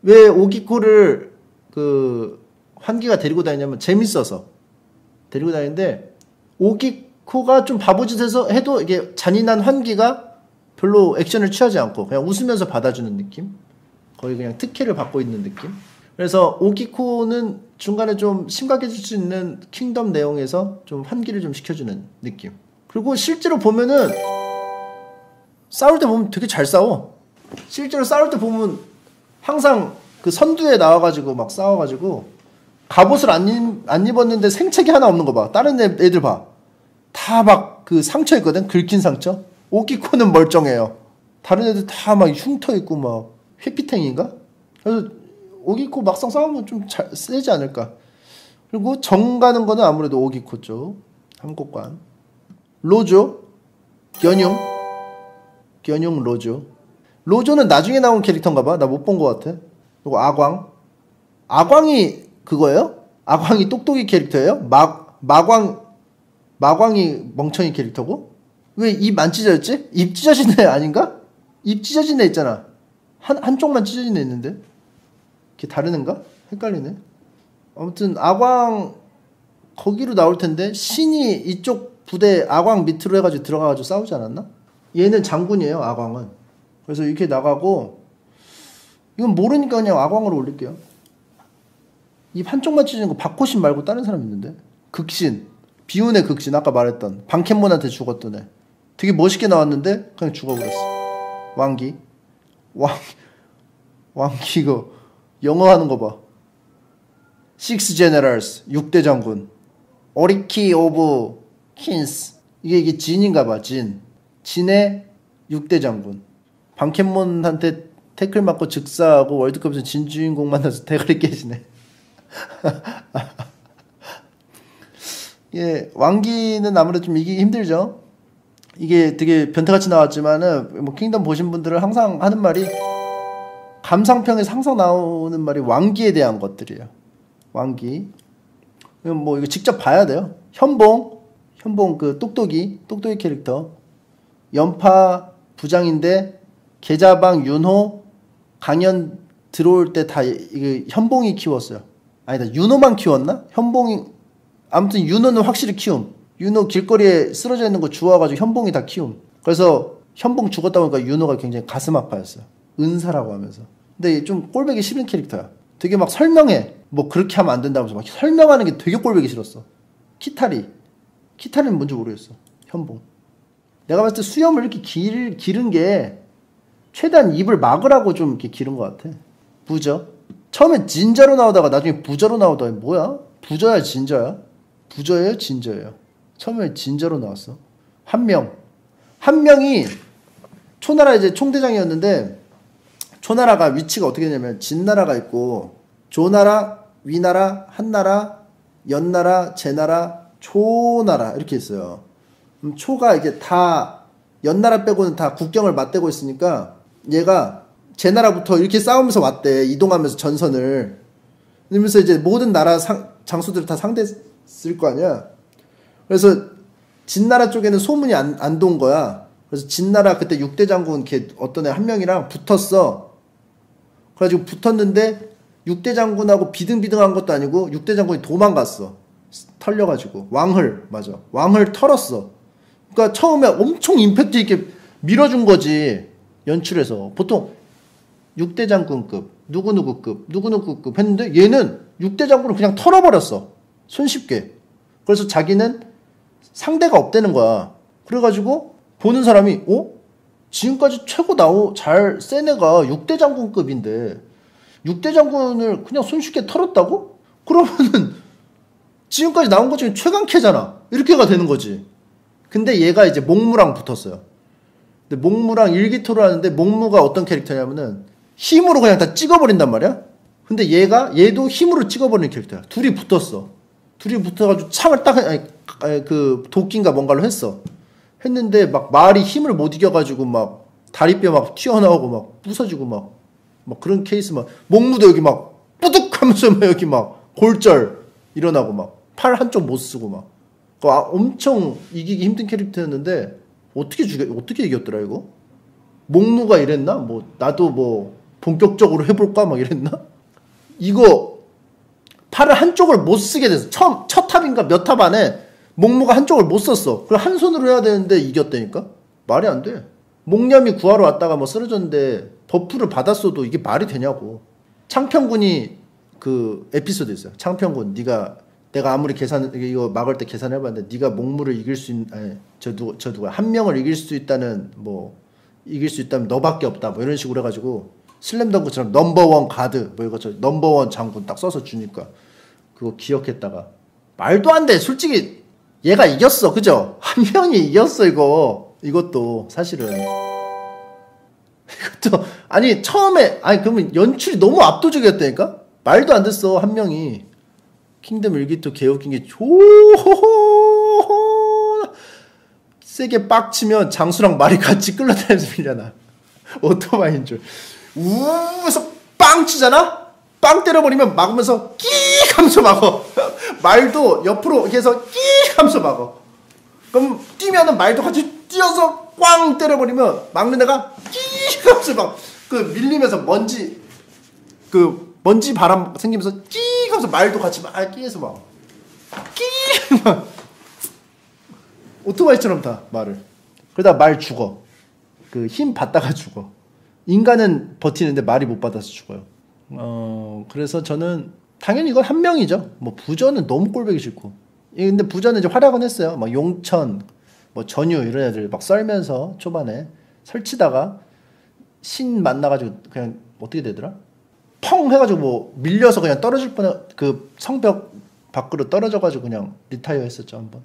왜 오기코를 그 환기가 데리고 다니냐면 재밌어서 데리고 다니는데, 오기코가 좀 바보짓해서 해도 이게 잔인한 환기가 별로 액션을 취하지 않고 그냥 웃으면서 받아주는 느낌? 거의 그냥 특혜를 받고 있는 느낌? 그래서 오기코는 중간에 좀 심각해질 수 있는 킹덤 내용에서 좀 환기를 좀 시켜주는 느낌. 그리고 실제로 보면은 싸울 때 보면 되게 잘 싸워. 실제로 싸울 때 보면 항상 그 선두에 나와가지고 막 싸워가지고, 갑옷을 안 입었는데 생채기 하나 없는 거 봐. 다른 애들 봐. 다 막 그 상처 있거든. 긁힌 상처. 오기코는 멀쩡해요. 다른 애들 다 막 흉터 있고 막 회피탱인가? 그래서 오기코 막상 싸우면 좀 세지 않을까. 그리고 정 가는 거는 아무래도 오기코 쪽 함곡관. 로조 견용 로조는 나중에 나온 캐릭터인가 봐. 나 못 본 거 같아. 그리고 아광이 그거예요? 아광이 똑똑이 캐릭터예요? 마광이 멍청이 캐릭터고? 왜 입 안 찢어졌지? 입 찢어진 애 아닌가? 입 찢어진 애 있잖아. 한쪽만 찢어진 애 있는데? 걔 다른 애인가? 헷갈리네. 아무튼 아광 거기로 나올 텐데, 신이 이쪽 부대 아광 밑으로 해가지고 들어가가지고 싸우지 않았나? 얘는 장군이에요, 아광은. 그래서 이렇게 나가고, 이건 모르니까 그냥 아광으로 올릴게요. 입 한쪽만 찢어진 거 박호신 말고 다른 사람 있는데? 극신, 비운의 극신, 아까 말했던 방캔몬한테 죽었던 애. 되게 멋있게 나왔는데 그냥 죽어버렸어. 왕기 이거 영어 하는 거 봐. Six Generals, 6대 장군. 오리키 오브 킨스, 이게 진인가 봐. 진의 6대 장군. 방캔몬한테 태클 맞고 즉사하고 월드컵에서 진 주인공 만나서 대가리 깨지네. 예, 왕기는 아무래도 좀 이기기 힘들죠. 이게 되게 변태같이 나왔지만은, 뭐 킹덤 보신 분들은 항상 하는 말이, 감상평에서 항상 나오는 말이 왕기에 대한 것들이에요. 왕기. 뭐 이거 직접 봐야 돼요. 현봉 그 똑똑이 캐릭터. 연파 부장인데 계자방 윤호 강연 들어올 때 다 이거 현봉이 키웠어요. 아니다, 윤호만 키웠나? 현봉이, 아무튼 윤호는 확실히 키움. 윤호 길거리에 쓰러져 있는 거 주워가지고 현봉이 다 키움. 그래서 현봉 죽었다 보니까 윤호가 굉장히 가슴 아파했어요. 은사라고 하면서. 근데 좀 꼴보기 싫은 캐릭터야. 되게 막 설명해. 뭐 그렇게 하면 안 된다면서 막 설명하는 게 되게 꼴보기 싫었어. 키타리는 뭔지 모르겠어. 현봉. 내가 봤을 때 수염을 이렇게 기른 게 최대한 입을 막으라고 좀 이렇게 기른 것 같아. 부저. 처음에 진저로 나오다가 나중에 부저로 나오다가 뭐야? 부저야 진저야? 부저예요 진저예요? 처음에 진저로 나왔어. 한 명이 초나라 이제 총대장이었는데, 초나라가 위치가 어떻게 되냐면 진나라가 있고 조나라, 위나라, 한나라, 연나라, 제나라, 초나라 이렇게 있어요. 그럼 초가 이게 다 연나라 빼고는 다 국경을 맞대고 있으니까 얘가 제나라부터 이렇게 싸우면서 왔대. 이동하면서 전선을. 그러면서 이제 모든 나라 장수들을 다 상대했을 거 아니야. 그래서 진나라 쪽에는 소문이 안 돈 거야. 그래서 진나라 그때 6대 장군 걔 어떤 애 한 명이랑 붙었어. 그래가지고 붙었는데 6대 장군하고 비등비등한 것도 아니고 6대 장군이 도망갔어. 털려가지고 맞아. 왕을 털었어. 그러니까 처음에 엄청 임팩트 있게 밀어준 거지. 연출에서 보통 6대 장군급 누구누구급 누구누구급 했는데 얘는 6대 장군을 그냥 털어버렸어. 손쉽게. 그래서 자기는 상대가 없다는 거야. 그래가지고 보는 사람이 지금까지 최고 잘 센 애가 6대 장군급인데 6대 장군을 그냥 손쉽게 털었다고? 그러면은 지금까지 나온 것 중에 최강캐잖아. 이렇게가 되는 거지. 근데 얘가 이제 목무랑 붙었어요. 근데 목무랑 일기토를 하는데 목무가 어떤 캐릭터냐면은 힘으로 그냥 다 찍어버린단 말이야. 근데 얘도 힘으로 찍어버리는 캐릭터야. 둘이 붙었어. 둘이 붙어가지고 창을 딱 그 도끼인가 뭔가로 했는데 막 말이 힘을 못 이겨가지고 막 다리뼈 막 튀어나오고 막 부서지고 막 그런 케이스 막 목무도 여기 막 뿌득하면서 막 여기 막 골절 일어나고 막 팔 한쪽 못 쓰고 막 엄청 이기기 힘든 캐릭터였는데 어떻게 이겼더라 이거? 목무가 이랬나? 뭐 나도 뭐 본격적으로 해볼까 막 이랬나? 이거 팔을 한쪽을 못 쓰게 됐어. 첫 탑인가 몇 탑 안에 목무가 한쪽을 못 썼어. 그럼 한 손으로 해야 되는데 이겼다니까? 말이 안 돼. 목념이 구하러 왔다가 뭐 쓰러졌는데 버프를 받았어도 이게 말이 되냐고. 창평군이 그 에피소드 있어요. 창평군 내가 아무리 이거 막을 때 계산해봤는데 네가 목무를 이길 수 있는 누가 한 명을 이길 수 있다는 이길 수 있다면 너밖에 없다 뭐 이런 식으로 해가지고 슬램덩크처럼 넘버원 가드 뭐 이거처럼 넘버원 장군 딱 써서 주니까 그거 기억했다가 말도 안 돼. 솔직히 얘가 이겼어. 그죠? 한 명이 이겼어 이것도 사실은 이것도 아니 처음에 그러면 연출이 너무 압도적이었다니까? 말도 안 됐어. 한 명이 킹덤 일기토 개웃긴 게 세게 빡치면 장수랑 말이 같이 끌려다니면서 밀려나. 오토바이인 줄. 우서 빵 치잖아? 빵 때려버리면 막으면서 끼 하면서 막어. 말도 옆으로 이렇게 해서 끼 하면서 막어. 그럼 뛰면은 말도 같이 뛰어서 꽝 때려버리면 막는 애가 끼 하면서 막 그 밀리면서 먼지 바람 생기면서 끼 하면서 말도 같이 막 끼해서 막 끼 막 오토바이처럼 다 말을. 그러다 말 죽어. 그 힘 받다가 죽어. 인간은 버티는데 말이 못 받아서 죽어요. 그래서 저는 당연히 이건 한 명이죠. 뭐 부전은 너무 꼴보기 싫고. 근데 부전은 이제 활약은 했어요. 막 용천, 뭐 전유 이런 애들 막 썰면서 초반에 설치다가 신 만나가지고 그냥 어떻게 되더라? 펑 해가지고 뭐 밀려서 그냥 떨어질 뻔해. 그 성벽 밖으로 떨어져가지고 그냥 리타이어 했었죠 한번.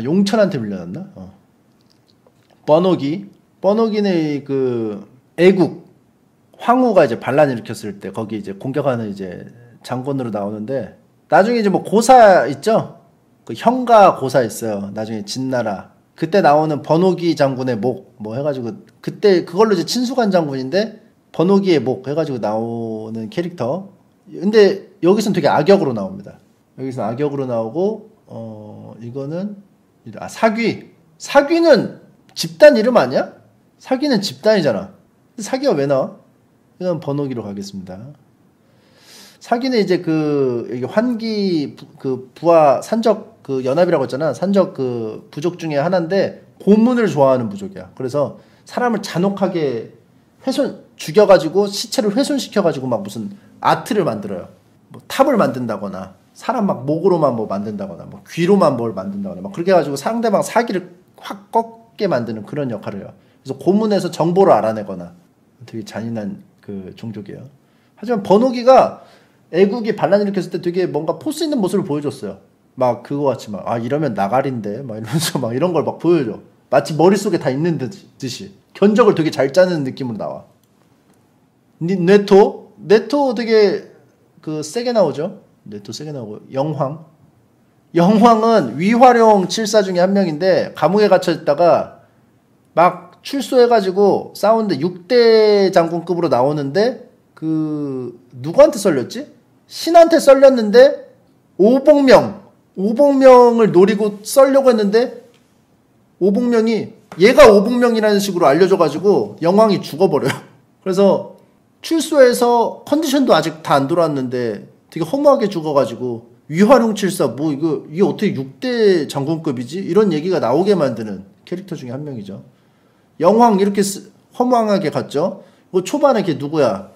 용천한테 밀려났나? 뻔오기는 그 애국 황후가 이제 반란 일으켰을 때 거기 이제 공격하는 이제 장군으로 나오는데 나중에 이제 뭐 고사 있죠? 그 형가 고사 있어요. 나중에 진나라 그때 나오는 번호기 장군의 목 뭐 해가지고 그때 그걸로 이제 친수관 장군인데 번호기의 목 해가지고 나오는 캐릭터. 근데 여기서는 되게 악역으로 나옵니다. 여기서 악역으로 나오고 이거는 사귀는 집단 이름 아니야? 사귀는 집단이잖아. 사귀가 왜 나와? 이건 번호기로 가겠습니다. 사귀는 이제 여기 환기 부하 산적 연합이라고 했잖아. 산적 부족 중에 하나인데 고문을 좋아하는 부족이야. 그래서 사람을 잔혹하게 죽여가지고 시체를 훼손시켜가지고 막 무슨 아트를 만들어요. 뭐 탑을 만든다거나 사람 막 목으로만 뭐 만든다거나 뭐 귀로만 뭘 만든다거나 막 그렇게 해가지고 상대방 사기를 확 꺾게 만드는 그런 역할을 해요. 그래서 고문에서 정보를 알아내거나 되게 잔인한 그 종족이에요. 하지만 번호기가 애국이 반란 일으켰을 때 되게 뭔가 포스 있는 모습을 보여줬어요. 막 그거 같이 막 이러면 나가린데 막 이러면서 막 이런 걸 막 보여줘. 마치 머릿속에 다 있는 듯이 견적을 되게 잘 짜는 느낌으로 나와. 네토 되게 세게 나오죠. 네토 세게 나오고 영황은 위화룡 7사 중에 한 명인데 감옥에 갇혀 있다가 막 출소해가지고 싸우는데 6대 장군급으로 나오는데 누구한테 썰렸지? 신한테 썰렸는데 오복명을 노리고 썰려고 했는데 오복명이 얘가 오복명이라는 식으로 알려줘가지고 영왕이 죽어버려요. 그래서 출소해서 컨디션도 아직 다 안 돌아왔는데 되게 허무하게 죽어가지고 위화룡74 뭐 이게 어떻게 6대 장군급이지? 이런 얘기가 나오게 만드는 캐릭터 중에 한 명이죠. 영왕 이렇게 허무하게 갔죠. 그 초반에 걔 누구야?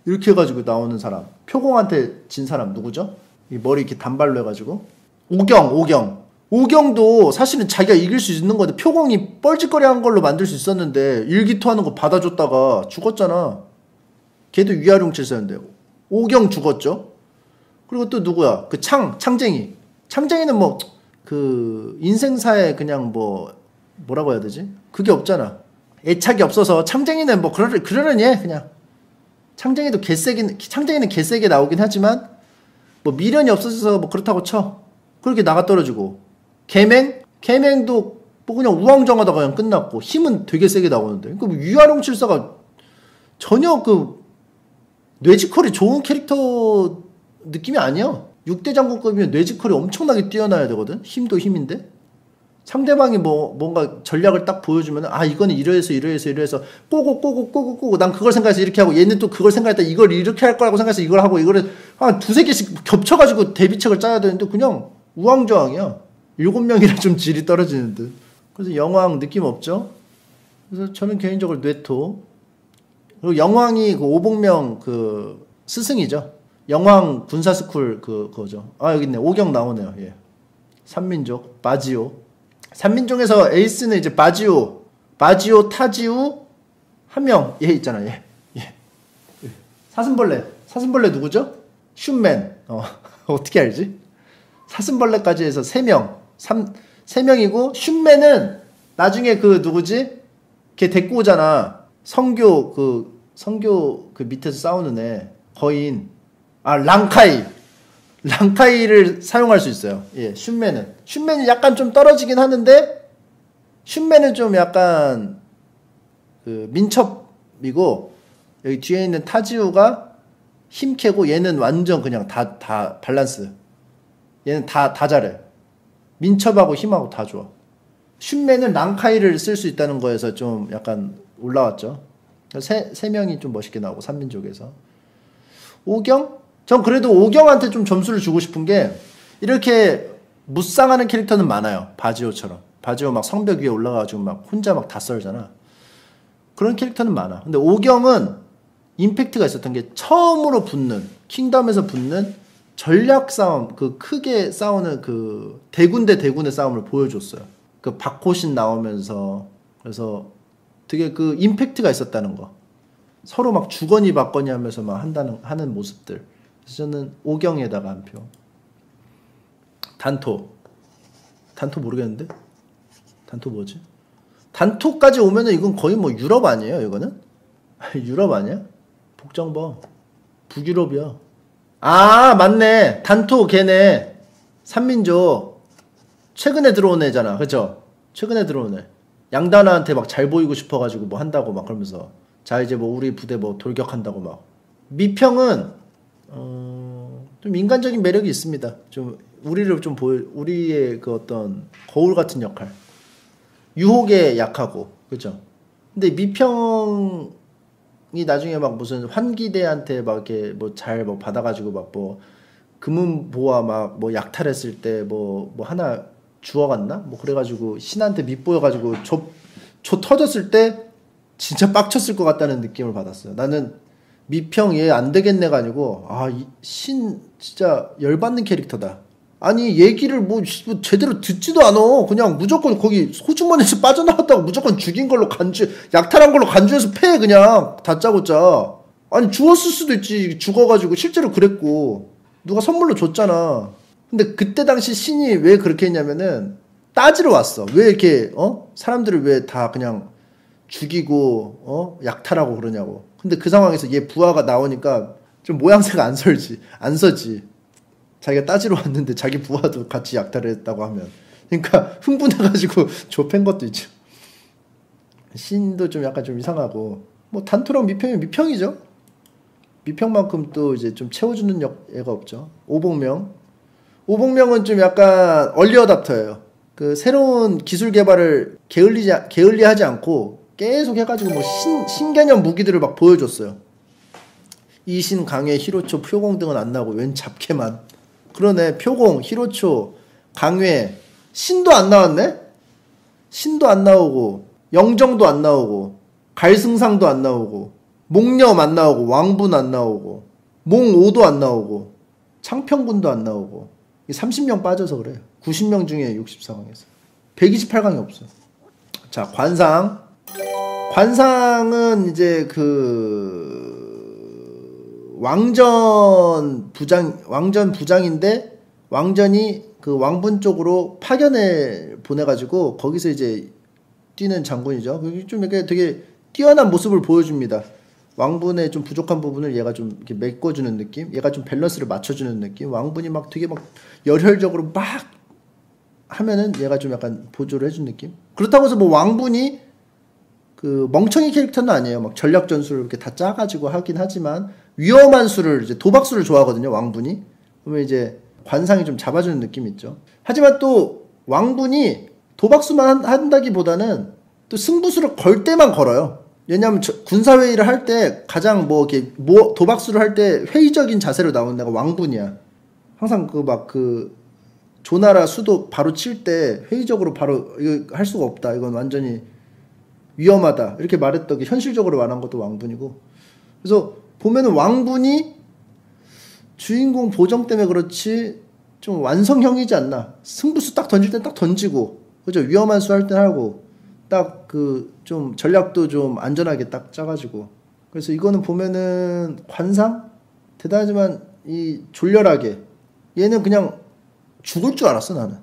이렇게 해가지고 나오는 사람. 표공한테 진 사람 누구죠? 이 머리 이렇게 단발로 해가지고. 오경도 사실은 자기가 이길 수 있는 건데 표공이 뻘짓거리한 걸로 만들 수 있었는데 일기토하는 거 받아줬다가 죽었잖아. 걔도 위아룡7사였는데 오경 죽었죠. 그리고 또 누구야? 창쟁이. 창쟁이는 뭐 인생사에 그냥 뭐라고 해야 되지? 그게 없잖아. 애착이 없어서 창쟁이는 뭐 그러려니 해 그냥. 창쟁이는 개세게 나오긴 하지만 뭐 미련이 없어져서 뭐 그렇다고 쳐. 그렇게 나가 떨어지고. 개맹도 뭐 그냥 우왕좌왕하다가 그냥 끝났고 힘은 되게 세게 나오는데. 그 위아룡7사가 전혀 뇌지컬이 좋은 캐릭터 느낌이 아니야. 6대 장군급이면 뇌지컬이 엄청나게 뛰어나야 되거든. 힘도 힘인데. 상대방이 뭔가 전략을 딱 보여주면 이거는 이래서 꼬고 난 그걸 생각해서 이렇게 하고 얘는 또 그걸 생각했다 이걸 이렇게 할 거라고 생각해서 이걸 하고 이거를 한 두세 개씩 겹쳐가지고 대비책을 짜야 되는데 그냥 우왕좌왕이야. 7명이라 좀 질이 떨어지는 듯. 그래서 영왕 느낌 없죠? 그래서 저는 개인적으로 뇌토. 그리고 영왕이 오복명 스승이죠. 영왕 군사스쿨 그거죠. 여기 있네. 오경 나오네요. 예. 삼민족 바지오. 삼민족에서 에이스는 이제 바지오, 타지우 한 명. 얘 있잖아. 얘. 사슴벌레 누구죠? 슌맨. 어떻게 알지? 사슴벌레까지 해서 3명. 3명이고 슌맨은 나중에 누구지? 걔 데리고 오잖아. 성교 밑에서 싸우는 애. 거인. 랑카이를 사용할 수 있어요. 예, 슌맨이 약간 좀 떨어지긴 하는데 슌맨은 좀 약간 민첩이고 여기 뒤에 있는 타지우가 힘캐고 얘는 완전 그냥 다 밸런스. 얘는 다 잘해. 민첩하고 힘하고 다 좋아. 슌맨은 랑카이를 쓸 수 있다는 거에서 좀 약간 올라왔죠. 세 명이 좀 멋있게 나오고 삼민족에서. 오경? 전 그래도 오경한테 좀 점수를 주고 싶은 게 이렇게 무쌍하는 캐릭터는 많아요. 바지오처럼. 바지오 막 성벽 위에 올라가가지고 막 혼자 막 다 썰잖아. 그런 캐릭터는 많아. 근데 오경은 임팩트가 있었던 게 처음으로 붙는 킹덤에서 붙는 전략 싸움, 크게 싸우는 대군 대 대군의 싸움을 보여줬어요. 박호신 나오면서. 그래서 되게 임팩트가 있었다는 거. 서로 막 주거니 받거니 하면서 막 하는 모습들. 그래서 저는 오경에다가 한 표. 단토 모르겠는데? 단토 뭐지? 단토까지 오면은 이건 거의 뭐 유럽 아니에요, 이거는? 유럽 아니야? 복정버. 북유럽이야. 맞네. 단토 걔네. 삼민족. 최근에 들어온 애잖아. 그죠? 최근에 들어온 애. 양다나한테 막 잘 보이고 싶어가지고 뭐 한다고 막 그러면서. 자, 이제 뭐 우리 부대 뭐 돌격한다고 막. 미평은, 좀 인간적인 매력이 있습니다. 좀, 우리의 어떤 거울 같은 역할. 유혹에 약하고. 그죠? 근데 미평이 나중에 막 무슨 환기대한테 막 이렇게 뭐 잘 뭐 받아가지고 막 뭐 금은보화 막 뭐 약탈했을 때 뭐 하나 주워갔나? 뭐 그래가지고 신한테 밑보여가지고 조 터졌을 때 진짜 빡쳤을 것 같다는 느낌을 받았어요. 나는 미평 얘 안 되겠네가 아니고 이 신 진짜 열받는 캐릭터다. 아니 얘기를 뭐 제대로 듣지도 않아. 그냥 무조건 거기 호주머니에서 빠져나왔다고 무조건 죽인 걸로 약탈한 걸로 간주해서 패 그냥 다짜고짜. 아니 죽었을 수도 있지. 죽어가지고 실제로 그랬고 누가 선물로 줬잖아. 근데 그때 당시 신이 왜 그렇게 했냐면은 따지러 왔어. 왜 이렇게 사람들을 왜 다 그냥 죽이고 약탈하고 그러냐고. 근데 그 상황에서 얘 부하가 나오니까 좀 모양새가 안 서지. 자기가 따지러 왔는데 자기 부하도 같이 약탈을 했다고 하면. 그러니까 흥분해가지고 좁힌 것도 있죠. 신도 좀 약간 좀 이상하고. 뭐 단토랑 미평이면 미평이죠. 미평만큼 또 이제 좀 채워주는 애가 없죠. 오복명. 오복명은 좀 약간 얼리어답터예요. 그 새로운 기술 개발을 게을리하지 않고 계속 해가지고 뭐 신개념 무기들을 막 보여줬어요. 이신, 강해, 히로초, 표공 등은 안 나오고 웬 잡캐만. 그러네. 표공, 히로초, 강회, 신도 안 나왔네? 신도 안 나오고 영정도 안 나오고 갈승상도 안 나오고 목념 안 나오고 왕분 안 나오고 몽오도 안 나오고 창평군도 안 나오고 30명 빠져서 그래요. 90명 중에 64강에서 128강이 없어. 자, 관상. 관상은 이제 그 왕전 부장인데 왕전이 그 왕분 쪽으로 파견을 보내가지고 거기서 이제 뛰는 장군이죠. 좀 이렇게 되게 뛰어난 모습을 보여줍니다. 왕분의 좀 부족한 부분을 얘가 좀 이렇게 메꿔주는 느낌? 얘가 좀 밸런스를 맞춰주는 느낌? 왕분이 막 되게 막 열혈적으로 막 하면은 얘가 좀 약간 보조를 해준 느낌? 그렇다고 해서 뭐 왕분이 그 멍청이 캐릭터는 아니에요. 막 전략 전술을 이렇게 다 짜가지고 하긴 하지만 위험한 수를 이제 도박수를 좋아하거든요. 왕분이. 그러면 이제 관상이 좀 잡아주는 느낌이 있죠. 하지만 또 왕분이 도박수만 한다기보다는 또 승부수를 걸 때만 걸어요. 왜냐하면 군사회의를 할 때 가장 뭐 이렇게 도박수를 할 때 회의적인 자세로 나오는 데가 왕분이야. 항상 그 막 그 조나라 수도 바로 칠 때 회의적으로 바로 이거 할 수가 없다. 이건 완전히 위험하다. 이렇게 말했던 게 현실적으로 말한 것도 왕분이고. 그래서 보면은 왕분이 주인공 보정 때문에 그렇지 좀 완성형이지 않나. 승부수 딱 던질 땐 딱 던지고, 그죠? 위험한 수 할 땐 하고, 딱 그 좀 전략도 좀 안전하게 딱 짜가지고. 그래서 이거는 보면은 관상? 대단하지만 이 졸렬하게. 얘는 그냥 죽을 줄 알았어, 나는.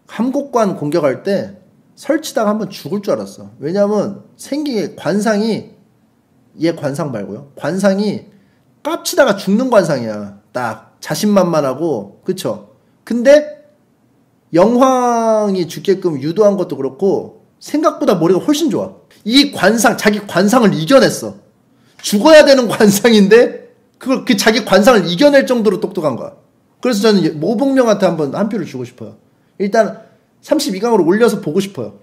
함곡관 공격할 때 설치다가 한번 죽을 줄 알았어. 왜냐면 생긴 게 관상이, 얘 관상 말고요. 관상이 깝치다가 죽는 관상이야. 딱 자신만만하고, 그쵸? 근데 영황이 죽게끔 유도한 것도 그렇고 생각보다 머리가 훨씬 좋아. 이 관상, 자기 관상을 이겨냈어. 죽어야 되는 관상인데 그걸 그 자기 관상을 이겨낼 정도로 똑똑한 거야. 그래서 저는 모복명한테 한번 한 표를 주고 싶어요. 일단 32강으로 올려서 보고 싶어요.